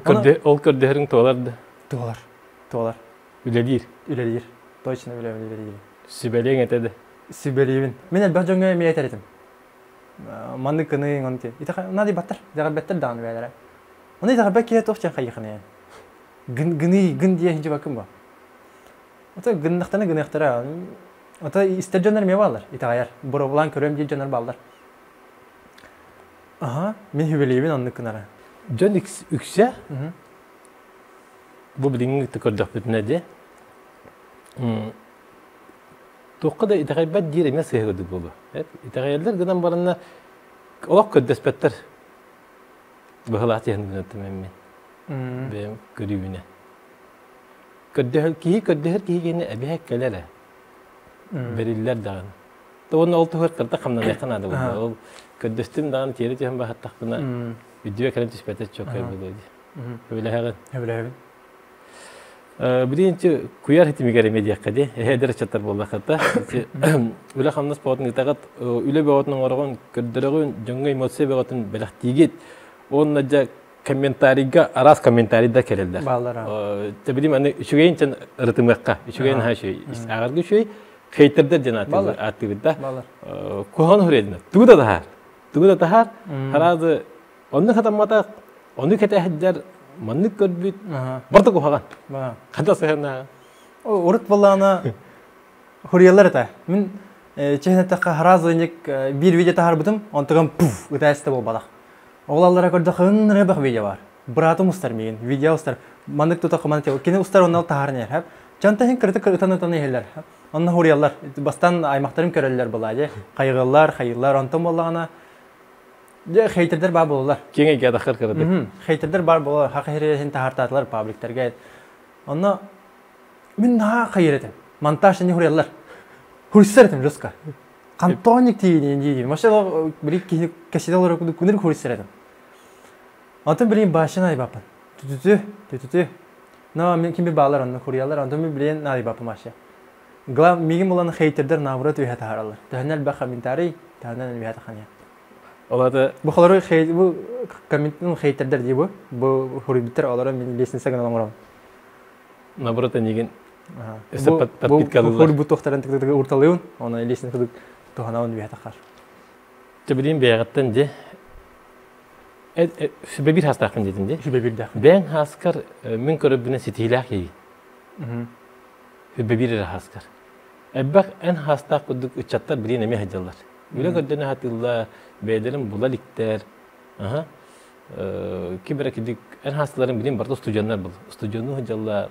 көрдерің тоғаларды? Тоғалар. Үлелер? Точно үлелер. Сүбәлең әтеді? Сүбәлейбін. Мен әлбәқ жоңға мен әтер етім. Манды күнің оны ке. Нады баттар, дәғі бәттір дағаны бәлері. Оны дәғі бәк кеет оқ жән қайықыны. Гын дие хинче бакым ба. Ото гыннактаны гыннактара. Ото истер жондар ме балдар. Итагаяр. Буровлан көрөм дие жондар балдар. Ага, мен хүбелейбин онны кынара. Жон үксе? Бу билиңи көрдөх бүтүнө де. Тоққа да итагай бәт дир эмес көрдүк болду. Итагайлар гынан барына олақ көрдөспеттер. Бахалат яһын гынан Бем көрүбүнө. Көддөхөр кии гене әбиһә келеле. бериллер даган. Оны ол тухар кырда камнан якын ады бу. Ол көдөстүм даган тери тем бахаттакына видео экран түспөтө чокай болду. Öyle Öyle. Birinci kuyar hitimiger mediyakka de heder çatar bolla hatta. Öyle hamnas potun itagat öyle bir otun oragon kördörөгөн жаңа эмоция беготун белах тигит. Оннажа комментарийга арас комментарийда келелдер. Тебилим аны үшүгейин ырытымакка, үшүгейин хашый. Агаргы үшөй хейтердер жанаты атыбыда. Кохан хөредин. Тугуда тахар. Харазы онны хатаммата onu kete hajjar mannik körbüt barda kohagan. Kada sehna. Urut ballana huriyalar ta. Min çehnete harazınik bir video taharbıdım. Ontagam puf utaste bol balak. Oğlallara gördüğün rebah video var. Bıratım ustar meyin. Video ustar. Mannik tuta komandı. Kene ustar onal taharner hep. Cantahin kritik utanı heller. Onna huriyalar. Bastan aymaktarım köreller balaje. Kayıgıllar, ontam ballana. Heyterler bar bollar. Kenge gada xır kırdı. Heyterler bar bollar. Hakiriyetin tahartatlar publiklerge. Onna min daha hayretim. Montajını huriyalar. Huriseretim ruska. Kantonik tiyini. Maşallah bir keşide olarak kunur huriseretim. Ondan bileyim başına aybapan. Tütü. Na min kim bir bağlar onu huriyalar. Ondan bir bileyim aybapan maşa. Glav migim olan heyterler navrat ve hatalarlar. Tahnel bakha min tarih, tahnel ve hatkhanya. Olada bu xaları bu komentin heyterler diye bu huribitler onlara min lisense gana alamam. Nabrata nigin. Bu tohtaran tıktık ortalığın ona lisense tohanaun bir hatakar. Tabirin beyagattan de şübe bir hastaqın dedin de. Şübe bir de. Ben haskar min körübüne sitihilak yi. Şübe bir haskar. Ebbak en hastaq kuduk uçatlar birine mi hacallar. Öyle gördüğüne hatırla beylerim bulalikler. Kiberekidik en hastaların bilin barda studiyanlar bul. Studiyonu hacallar.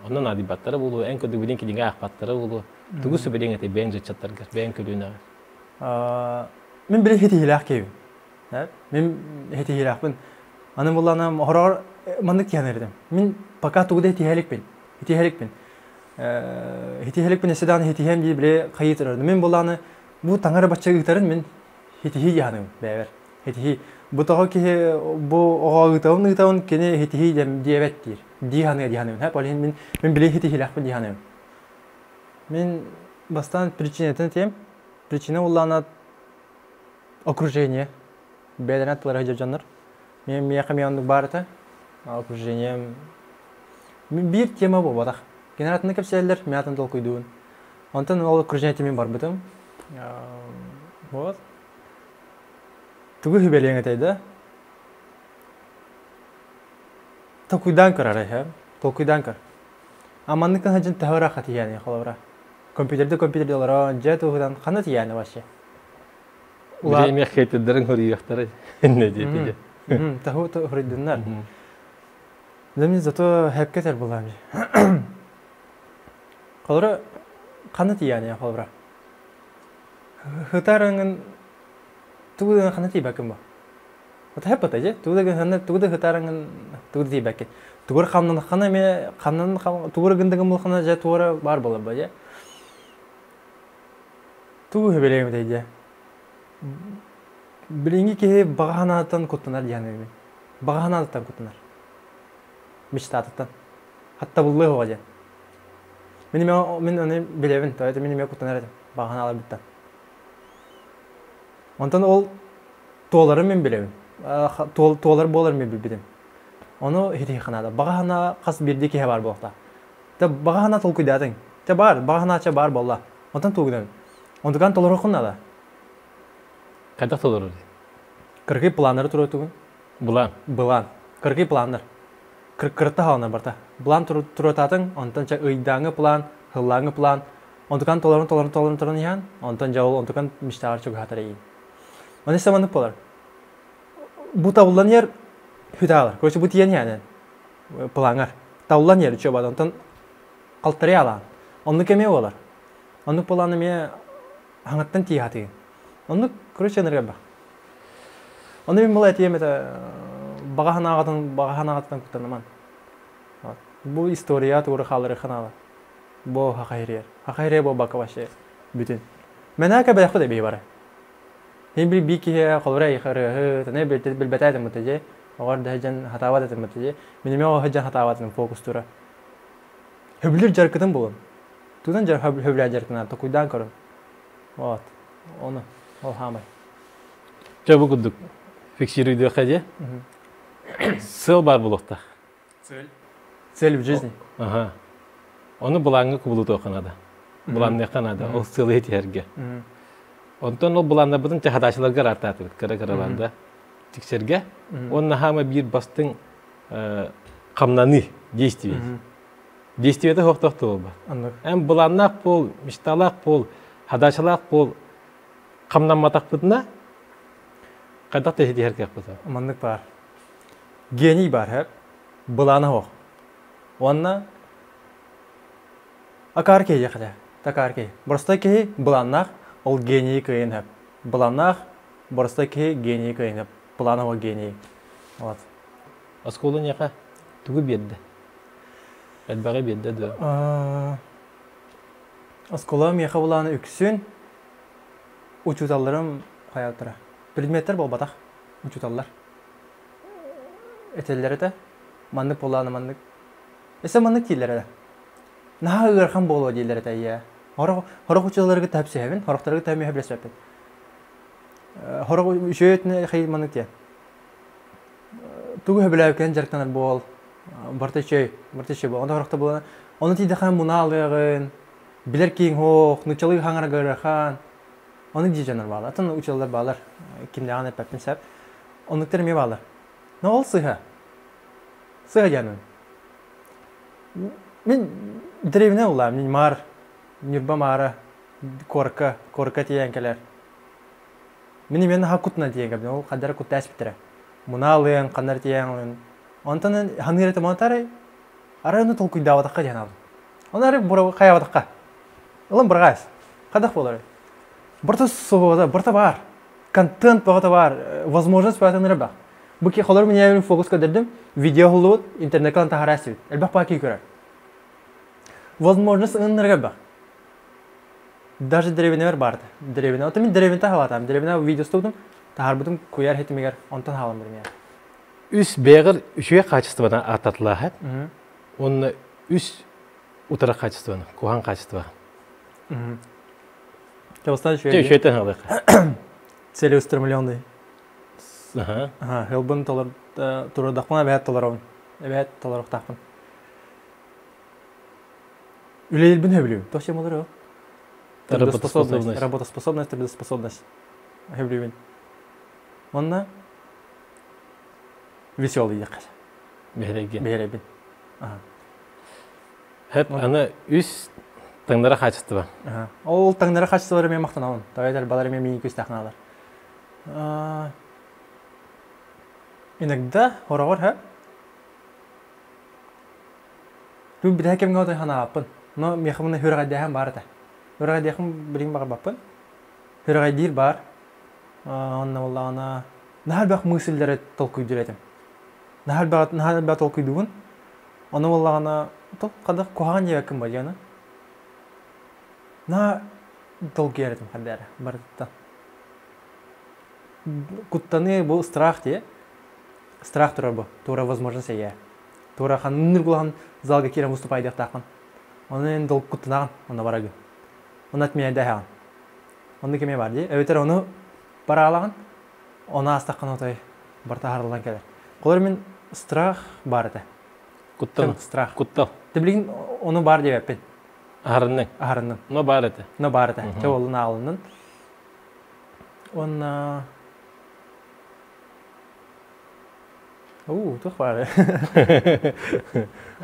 Ondan adibatları bulu. En kötü bilin ki dinga akbatları bulu. Tugusu bilin ete beyin rıçatlar gır. Beyin kölüğüne gır. Min bilin heti hilak kevim. Min heti hilak bin. Anım bulanam horar mandık yanırdım. Min pakat tuguda heti helik bin. Heti helik bin esedan heti hem diye bile kayıt arardım. Min bulanı bu tangara başça gıtarın min hetihi yanım beraber. Hetihi bu tağı ki bu oğa gıtağın kene hetihi diyevettir. Dihanım. Hep öyle min bile hetihi lakbın dihanım. Min bastan причинетін тем. Причина улана окружение. Беленат пылар хажар жандар. Мен мияқым яндық бар ета. Окружение. Bir tema bu badak. Generatını kapsaylar miyatın tol koyduğun. Ondan o okrужение temin бар бітім. Вот. Тугу хибелең этейді. Токуйдан көр арай, Токуйдан көр. Аманныкын хажын тәуір ақы тияны, қалауыра. Компьютерді олара, жа тоғыдан қаны тияны башы. Білейм яқеттердің хөрияқтары. Не дейді? Таху хөриддінлар. Дәмін зато хәпкетер бұламыз. Қалауыра, қаны тияны, қалауыра. Hıtarının tuğda kanı tibakın bu. O da hep atacak. Tuğda hıtarının tuğda tibakın. Tuğra kamdan kanı me kamdan tuğra gündegim bu kanı ja tuğra var bolar bu ja. Tuğu hebeleyim deyce. Bilingi ki bağhanatan kutunar yani. Bağhanatan kutunar. Miştatatan. Hatta bulluğu hoca. Benim onu bilevin. Tabii benim kutunar bağhana alabilirdim. Ondan ol toğları men bilevin. Toğları bolar men bildim. Onu heti xanada. Bağhana qas birdeki var boqta. Ta bağhana tol kuydadın. Ta bar, bağhanaça bar bolla. Ondan toğudan. Ondan tolar oqunada. Qada tolar. Qırqı planları turutugun. Bulan. Qırqı planlar. Qırqırta halına barta. Plan turutatın, ondan ça ıydangı plan, hıllangı plan. Ondan toların yan. Ondan jawul, ondan miştar çok hatara iyi. Onu samanlık bolar. Bu tavullan yer hüdalar. Korçu bu tiyen yani. Planlar. Tavullan yer çöbada. Ondan qaltırı alan. Onu keme olar. Onu planı me hangattan tiye hatı. Onu korçu energe bak. Onu ben bulay tiyem eta bağahana ağattan kutanıman. Bu istoriya tuğru xaları xanala. Bu haqayriyer. Haqayriyer bu baka başı. bütün. Men haka bayakı da bir var. Hem bir ki kolora yıkarı, tane bir betaydım mutece. Oğar da hejen hatavat etim mutece. Benim o hejen hatavatın fokus tura. Hüblir jarkıdan bulun. Tudan jar hüblir jarkıdan ta kuydan karın. Evet. Onu. O hamay. Çabuk kuduk. Fikşiri diyor kaje. Sıl var bulukta. Цель в жизни. Aha. Onu bulangı kubulutu okanada. Bulandı kanada. O sılı hit yerge. Ondan o bulanda budun çahadaşlarga ratatır. Kara-karalanda. Tikserge. Onun hama bir bastın kamnani действие. Действиеде хоқтоқты ол бар. Әм бұланнақ бол, мішталақ бол, хадашалақ бол, қамнаматақ бұдына, қайдақ тәжеде әркек бұлда? Амандық бар. Гений бар, әп. Бұланы хоқ. Онна акар кей еқілі, такар кей. Бұрыстай кей бұланнақ, ол гений кейін әп. Бұланнақ, бұрыстай кей гений кейін әп. Бұланы хоқ гений. Асколы неқа? Түгі берді. Әлбәғі берді дөй. Асколам еқа бұланы үксін, учуталарым қаяқтыра. Предметтер бол батақ, учуталар. Этеллері де, мандық боланы мандық. Эсі мандық дейлері де. Наға ұғырхан болуы дейлері де, иә. Хорық учуталарығы тәпсі әбін, хорықтарығы тәмі әбілес әппен. Хорық үшеетіне қайыл мандық де. Туғы өбілі әукен жарықтаныр бол. Барты şey bu. Onda horaqta bulana. Onu tiyde xan munalığın, bilir kiyin hoq, nıçalığı xanara görəxan. Onu diyeceğinler bağlar. Atın uçalılar bağlar. Kimde ağın etpepin səp. Onlukları mi bağlar? Ne ol sıha? Sıha gelmem. Ben direvine olayım. Ben mar, nürba mara, korka diyenkeler. Benim hakutna diyen. O kadar kut tespitire. Munalığın, kanar diyen. Ondan hanırete montarı arayını tolkuy davadakka diyen aldım. Onları bura kayavadakka. Oğlum burgayız. Kadak bolar. Burada soğuda, burada var. Контент burada var. Возможность var. Bak. Bu ki xollar meni fokus kadirdim. Video hulu internetdan taharasi. Elbaq baki görer. Возможность ынырга bak. Даже древинер bardı. Древина. Oto men древинта halatam. Древина video stodum. Taharbudum koyar hetmeger. Ondan halam bilmeyem. Üs beğer üçüye kaçıstıvana atatıla hep. Onun üs utara kaçıstıvana, kuhan kaçıstıvana. Çalıştan şöyle. Şöyten halık. Целеустремленный. Aha. Helbun tolar turur daqmana behat tolarım. Evet tolarıq daqmın. Üleyilbin hevliyim. Toşem olur o. Работоспособность, трудоспособность. Hevliyim. Onunla веселый yakar. Behregen. Hep ana üs tаңдара kaçıstıva. Ол таңдара kaçıstıvары мен мақтан алын. Тағайдар балары мен мені көз тақыналар. Иногда хорағыр, ха? Бұл бір әкем ғаудай хана апын. Но меқымына хүрғай дәхім бар да. Хүрғай дәхім білген бағыр бапын. Хүрғай дейір бар. Онна олағына нағал бақ мысылдары толқой дүретім. Нағал бақ толқой дүгін. Оны олағына қадық қоған ебәкім бар яны. На толқой еретім қадары. Бардыттан. Құттаны бұл страх де. Страх тұрар бұл. Тура возможность еге. Тура қан үнір құлаған залға керем ұступайды ақтақын. Оны енді толқ құттынаған. Оны барагы. Оны әтмей әйді Оны кеме бар де. Өйтер оны бара алаған. Оны астаққан отай барта харылдан келер. Қолар мен страх бар еді. Құттын? Страх. Құттыл? Дебілген оны бар деп әппен. Ахарынның? Ахарынның. Но бар еді? Но бар еді. Жауылын алынын. Оны... Тұқ бар.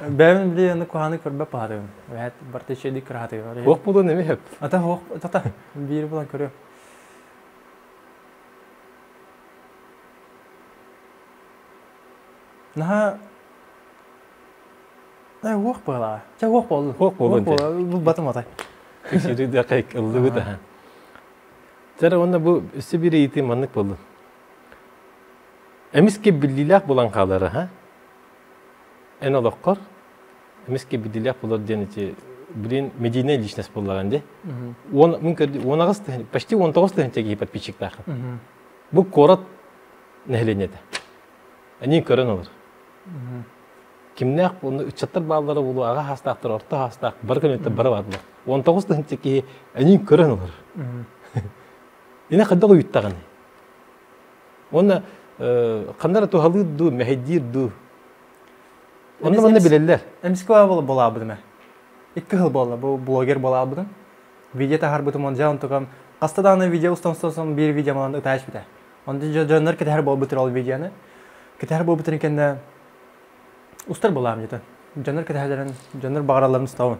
Бәмін біле оны қоғаны көрбәп бағадығын. Вәт барта шеді кіратығын. Оқ бұлы неме хеп? Ата оқ, тата. Бері бұлан көрі. Наға... Оқ бұғыла. Жа оқ болды. Оқ болды. Бұл батым атай. Кешері де қайық ұлды бұда. Жара онда бұл үсі бір еті манық болды. Әміске білділік болан қалары, ха? Ән олаққар. Әміске білділік болар денеті блин, медийная личность боллаган де. Он онагыс почти 19 тысяча подписчиктар. Бу корот нехленеде. Они көрөн алар. Кимнәк буны чаттар баллары булу ага хастактыр, орта хастак, бір көмөттө бара бадылар. 19 тысяча они көрөн алар. Ина кадда уйттаган. Оны кандара тухалы ду, мехдир ду. Оны мында билелер. Эмсква була будыма. 2 жыл болды, бұл блогер бола будым. Видео тахар бутум он жаун тугам. Кастаданы видео устамстам bir видео ман уташ бите. Онда жоннор кетер бол бутыр ал видеоны. Кетер бол бутыр экенде устар болам жете. Жоннор кетерлерин, жоннор багараларын устабын.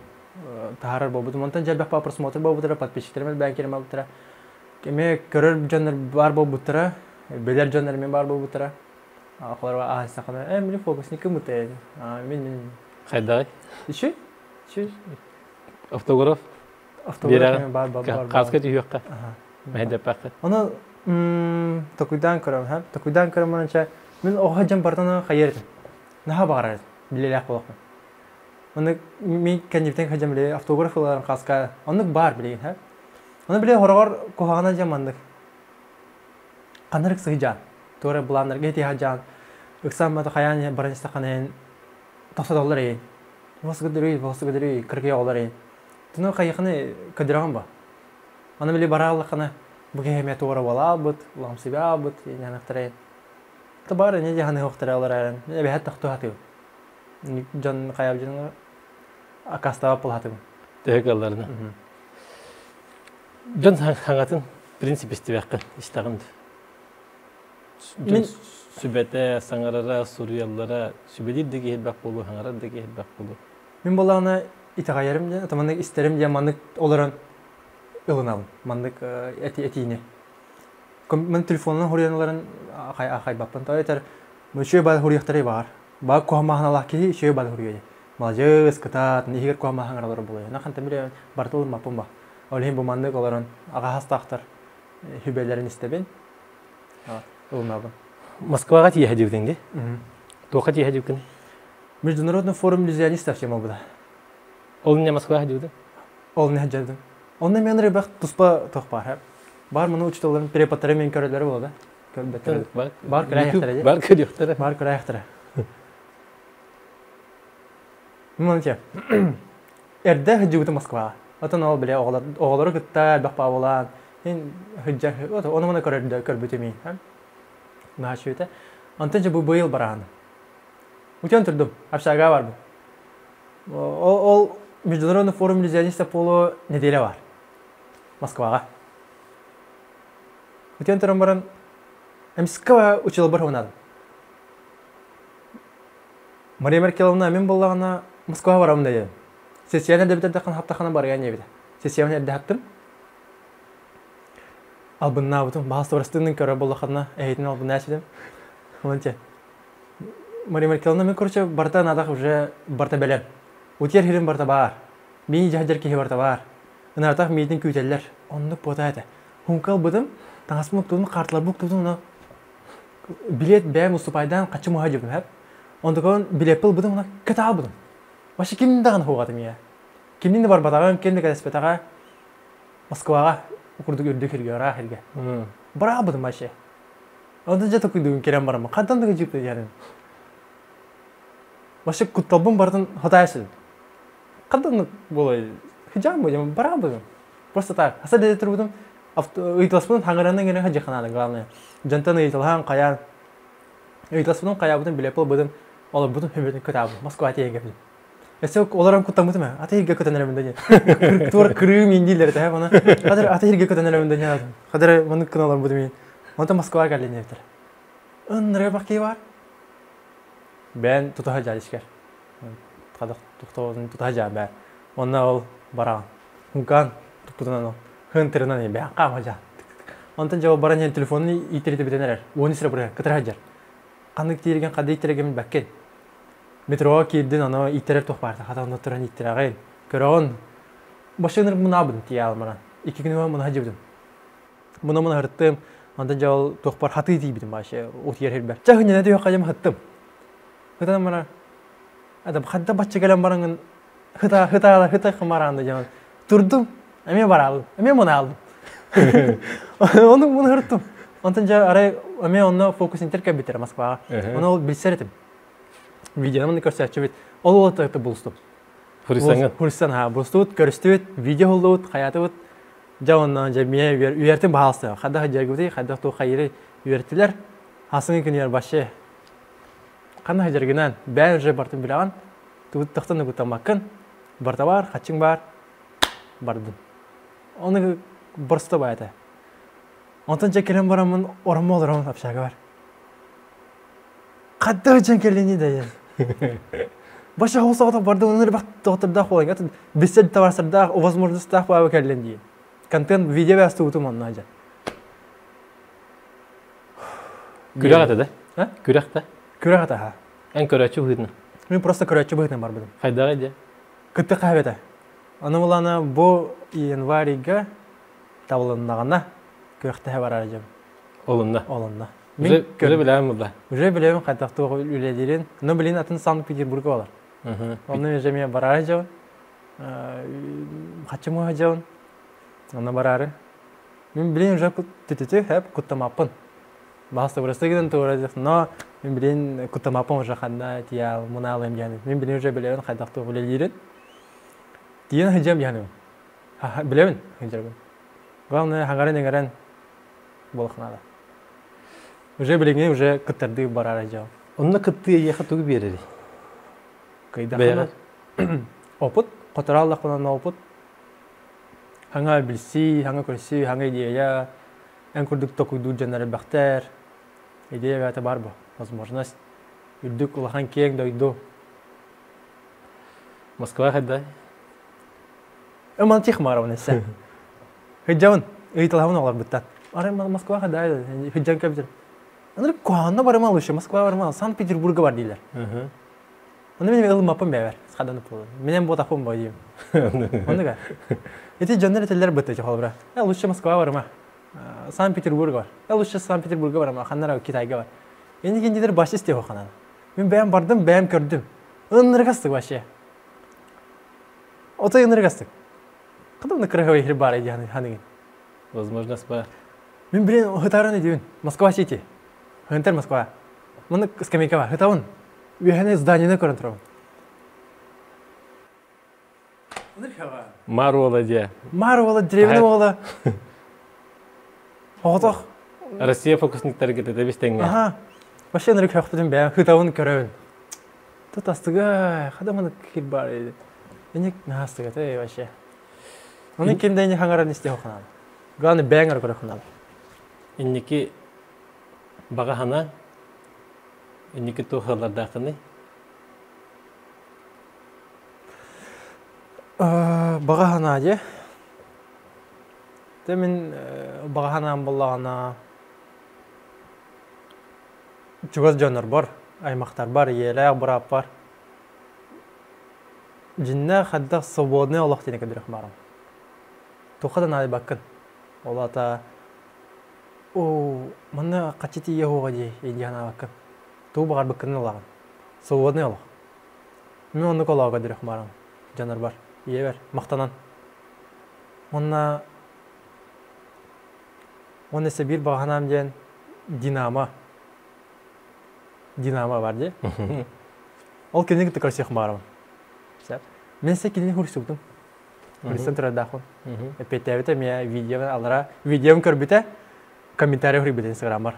Тахар бол бутум онтан жалбак па просмотр бол бутыр, подписчиктерим бен керем бутыр. Кеме көрөр жоннор бар бол бутыр. Белер жоннор мен бар бол бутыр. Ахларга асакана, мен фокусник муте. Мен Хайдай. Иши? Автограф. Автограф бар. Каска түйөккө. Мәдә пакы. Аны токуйдан көрөм, һәм токуйдан көрөм анча мен охаҗам бардана хайырдым. Наха барар. Билелек булакмы. Аны мен кәнҗиптен хаҗам биле автографларын каска. Аны бар билеген, һәм. Аны биле хоргор кохана жамандык. Канырык сыйжан. Тора буланнар гети хаҗан. Иксам мата хаян барынча канен $90. Восгадырый, кыргый олары. Туну кайыкны кыдырган ба. Аны биле баралыкны буга хемет ора бала бут, лам себя бут, янактырай. Табар не жаны хоктыралар. Не бе хатта хту. Жан каяп жаны акастава пулатым. Тегелларны. Жан хангатын принцип истебеккин иштагынды. Мен Sübete, sangarara, Suriyallara, sübedildeki hedbak bolu, hangaradaki hedbak bolu. Мен болағына итағайырым де, атамандық істерім де мандық оларын ылыналым, мандық әтейіне. Мен телефонынан хорияналарын ақай баппын. Тағайтар, шөй бады хорияқтары бар. Баг қоғамағын алақ кейі шөй бады хорияды. Малжыз, кытат, нехер қоғамағын аралары болуы. Нақын тәмірі бартылым баппын ба. Олейін бұл мандық оларын аға хастақтар хүбелерін істебен. Ылынабын. Москваға тие хәдеуден де? Тоқа тие хәдеуден? Международный форум иллюзионистов тема бұда. Ол не Москваға хәдеуден? Ол не хәдеуден. Оны мен ребақ тұспа тоқ бар. Бар мұны учталарын перепаттары мен көрелері болады. Бар көрәйіқтірі. Бар көрәйіқтірі. Бар көрәйіқтірі. Мен оны тем. Әрді хәдеуді Москваға. Отын ол біле оғылары күтті әлбақпа болан. Оны мұны көрбітемей. Нахашуйта. Антонча бу быйыл бараны. Утен турдум. Апшага бар бу. Ол международный форум иллюзионистов полу неделя бар. Москвага. Утен турам баран эмскава учил бар хонады. Мария Меркеловна мен боллагана Москвага барам деді. Сессияны дебитер дакан хаптахана барган ебиде. Сессияны эрде хаптым. Албынна бутун баасы барыстыгын көрө боллакана эйтин албынна ачыдым. Онча. Мария Меркеловна мен короче барта надах уже барта белем. Утер хирим барта бар. Мен жаһар ки барта бар. Ынартак мейтин күтеллер. Онны потайда. Хункал будым. Таңасмык тудун картлар бук тудун. Билет бәм уступайдан качы мухаҗибым хәп. Ондаган билепил будым на ката будым. Башы кимдәгән хугатым я. Кимнинде бар батаган кемне кәспетага Москвага Курдук үрдүк хирге рахирге. Бара будым башы. Онда жата куйдугун керем барам. Кантандыгы жипти ярым. Башы кутталбым бардын хатайсы. Кантандык болой. Хижам будым бара будым. Просто так. Аса деде турбудум. Ыйтыласпын хаңырандан гене хажахананы главное. Жантаны ыйтылхан каян. Ыйтыласпын кая будым билепил будым. Олар будым хөбөтүн кытабы. Москва тиеге. Эсек оларам куттамытым. Ата хирге көтөнөрөм дәне. Тур кырым индилер та бана. Кадыр ата хирге көтөнөрөм дәне. Кадыр моны кыналар будым мен. Монта Москвага келген эптер. Ынры бакый бар. Ben tutacağım işker. Kadak tuttuğun tutacağım ben. Onunla ol bara. Hunkan tuttuğundan o. Hıntırından iyi ben kalmayacağım. Ondan cevap baran yen telefonunu itirdi biteneler. 10 lira buraya kıtıracak. Kandık diyerken kadı itireceğim bakken. Metroya girdin ana itirer topardı. Hatta onda turan itireceğim. Körün. Başınır bunu abın diye almaran. 2 gün var bunu hacıbdım. Bunu hırttım. Ondan cevap topar hatı diye bitim başı. Ot yer herber. Çahın ne diyor kacım hıttım. Kıtan bana, adam hatta bahçe gelen barangın Hıta kımarandı canım. Durdum. Eme var aldım. Eme bunu aldım. Bunu hırttım. Ondan sonra araya eme onunla fokus interke bitir Moskvaga. Onu ol bilser etim. Videonun gösterçi bit. Ol tı bulstum. Huristan'ın ha bulstut, görüştüt, video oldut, hayatı bit. Jawandan jamiye üyertin bahalsı. Hada hajargıdı, hada to hayri üyertiler. Hasın günler başı. Kana hajargınan ben je bartım bilan. Tut taxtını gutamakın. Barta var, haçın var. Bardın. Onu bursta bayata. Ondan çekelim baramın orma olur onun apşağı var. Kadda hıcan kelini de. Başa olsa da barda onları bak doktorda koyun. Atın bised tavarsırda o возможность так var kelini. Контент video bastı utum onunla hıcan. Kürek adı ha? Kürek de. Kürek adı ha. En köreçi bıydın. Ben просто köreçi bıydın var benim. Hayda gaydi. Kıttı kahvede. Onu bulana bu yanvariga tavlanağına körekte var arayacağım. Olunda. Olunda. Göre bilemem burada. Уже bileyim katakta ülelerin. Ne bileyim atın Sankt-Peterburg'a var. Onu yaşamaya var arayacağım. Kaçımı arayacağım. Ona var arı. Ben bileyim уже tütütü hep kutlamapın. Bahasta burası giden tuğrayacaksın. No, ben bileyim kutlamapın уже kadar tiyal bunu alayım yani. Ben bileyim уже bileyim katakta ülelerin. Diyen hıcam yani. Bileyim hıcam. Главное hangaran bolaknada. Уже bileyim уже kıtırdı var arayacağım. Onunla kıttıya yakıtı bir yeri. Kayda oput, kotorallah kunan oput. Hanga bilsi, hanga kursi, hanga ideya. En kurduk tokudu janare bakter. Ideya gata barbo. Возможность. Yurduk ulahan keng doydu. Moskva hayda. Aman çıkmar onu sen. Hıcamın, ıyıtılağımın olar bittan. Araya Moskva hayda. Hıcam kabidir. Onları kuanna barıma alışıyor. Moskva barıma Sankt Peterburg'a var değiller. Onu benim ılım yapım bever. Sıkadan yapılır. Benim bu takım boyayım. Onu da. Eti canlar eteller bitti çok olbra. Alışıyor Moskva barıma. Sankt Peterburg var. Alışıyor Sankt Peterburg'a var ama kanlara Kitay'ga var. Yeni kendileri başı istiyor o kanala. Ben bardım, ben gördüm. Onları kastık başı. Ota onları kastık. Kadın da kırığı ihri bari yani hani. Возможность бар. Ben bilin hıtarı ne diyorsun? Moskva City. Hıntar Moskva. Bunu скамейка var. Hıtavun. Üyene zdaniyene көрін тұрауын. Маруола де. Маруола, деревня ола. Оғытық. Россия фокусниктері кетеді бестенге. Аха. Вообще нұры көқтідім бәйін хытауын көрәуін. Тут астыға, қадамыны кел бар еді. Енек астыға, тәй вообще. Оны кемдейіне хаңаран істе оқынады. Главный бәңір көрі оқынады. Иннеки баға хана. Иннеки тухалардақыны. Баға хана де. Мен баға ханам болағына жүгіз жоныр бар, аймақтар бар, еләк бұрап бар. Жинна қаддақ свободный олақ тені көдірек барым. Тоқадан ады бақын. Олата, мұны қачеті е оға де, ендіғана бақын. Туы бағар бақынын олағын. Свободный олақ. Мен оны қолауға көдірек барым. Жоныр бар, е бер, мақтанан. Онна Onun ise bir bağhanam diyen Dinamo var diye. Ol kendine gitti karşı yakmarım. Ben ise kendine hırsızdım. Hırsızdan tıra dağın. PTV'de mi video alara videom körbüte komentari hırbüte Instagram'ar.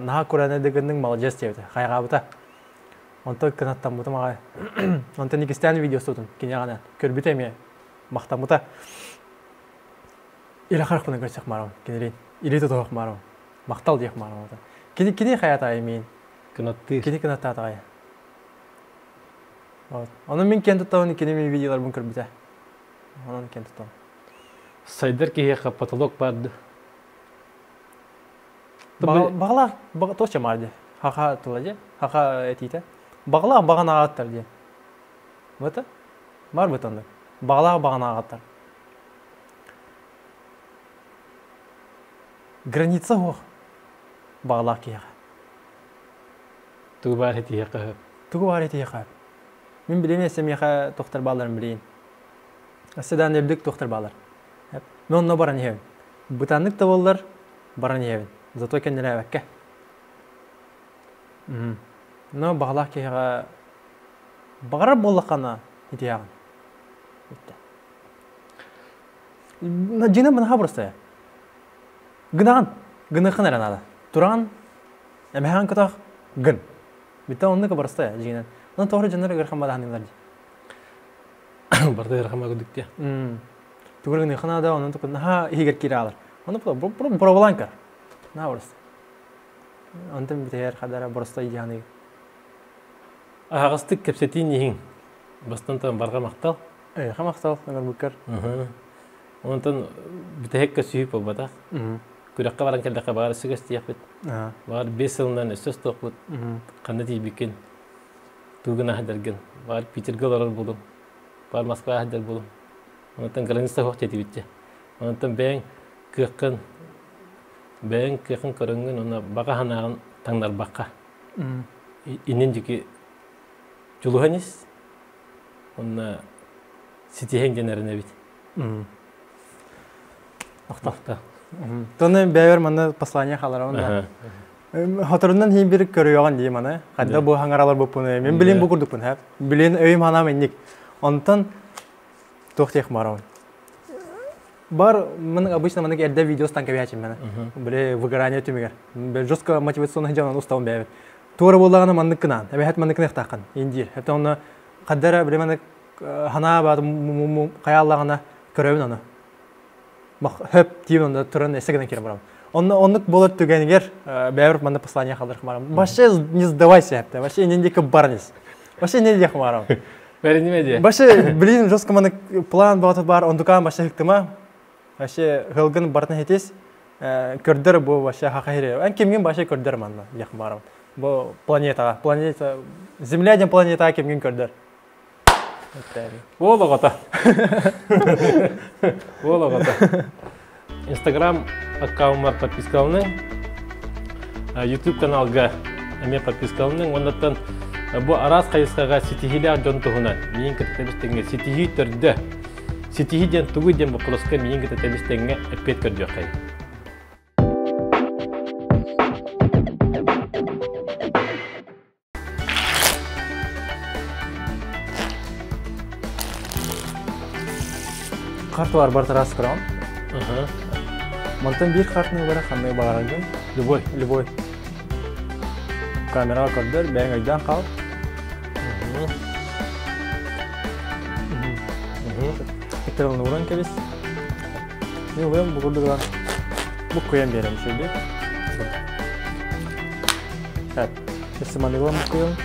Naha Kur'an'a degenden malacağız diye. Kayga buta. Ondan kanattan buta mağa. Ondan ikisinden videosu tutun. Kine gana körbüte mi maktan buta. İla karık bunu karşı yakmarım. Kendilerin. Или то мару. Мақтал дейік мару. Кені хаят аймен. Кінатты. Кені кінатты атағай. Оның мен кен тұттауын кені мен видеолар бұн көрбіті. Оның кен тұттауын. Сайдар кейеқа потолок барды. Бағалар тоқша марды. Хақа тұлады. Хақа етейті. Бағалар баған ағаттар дейін. Бұты? Бар бұтынды. Бағалар баған ағаттар. Граница оқ. Бағалақ кейеға. Туғы бар еті еқі. Туғы бар еті еқі. Мен білейін әсем еқі тоқтар баларын білейін. Sedan evlilik doktor bağlar. Ben onunla baran yevin. Butanlık da bollar baran yevin. Zato kendine evekke. No bağlaq keha bağırır bollaqana hitiyağın. Jina bana habrısta. Gınağın. Gınağın eranada. Turan. Emehan kutaq gın. Bitta onunla kabarısta ya jina. Ona tohru janlara gırxan badahanımlar. Barda yarxama gördük diye. Tuğrun yıkana da onun tukun ha higer kira alır. Onu bu provolanka. Ne varız? Ondan bir teher kadar burası yani. Ağastık kepsetin yiyin. Bastan tam barga maqtal. Xamastal agar bukar. Ondan bir tehek kasıyıp olmadı. Kurakka baran kelde kabar sıgıst yapıt. Var 5 yıldan söz toplut. Kanati bikin. Tuğuna hadergen. Var Peter Galar buldum. Var Moskva hader buldum. Ondan granista hoq teti bitti. Ondan ben kıkın körüngün ona baqa hanağın tanglar baqa. İnin jiki juluhanis. Ona sitihen generine bit. Aqtaqta. Tonu bever manda послание халара onda. Hatırından hin bir körüyorgan diyeyim ana. Hatta bu hangaralar bu bunu. Men bilin bu kurduk bunu hep. Bilin öyüm hana mennik. Ondan toxtayıq maram. Бар, мен обычно мен эрде видео станка бячим мен. Биле выгорание тумигер. Бе жестко мотивационный жана устауын бәбет. Тура боллаганы мандык кынан. Эбе хат мандык нехтакан. Индир. Хәтта оны каддара биле мен хана бат каяллагына көрөбүн аны. Мак хөп тип онда туран эсегенен кире барам. Оннук болот түгенигер бәбер манда послание калдырып барам. Вообще не сдавайся хәтта. Вообще нендеке барнис. Вообще не дияк барам. Вернемеди. Вообще, блин, жестко мен план бар, ондукан вообще хиктыма. Вообще хылгын бартын хетес. Көрдөр бу вообще хакайре. Ан кемген вообще көрдөр манда якын барам. Бу планета Земля деген планета кемген көрдөр. Вологота. Вологота. Instagram аккаунтыма подпискалны. YouTube каналга эме подпискалны. Ондаттан бу арас кайыскага ситихилер жонтугунан миин кетебистеңге ситихи төрдө. Ситихи ден тугу ден вопроска миин кетебистеңге эппет көрдөкай. Карта бар бартарас кырам. Монтан бир картны бара кандай багараган? Любой. Камера көрдөр, бәң айдан кал. Ekranın uğran kebis. Ne oluyor bu kurdular? Bu koyan bir yerim şimdi. Evet. Şimdi mandıklan bu koyalım.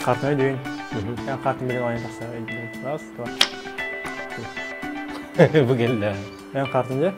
Kartını düğün. Yani kartını bilen oyun taksa. Raz, bu geldi. Ben kartınca.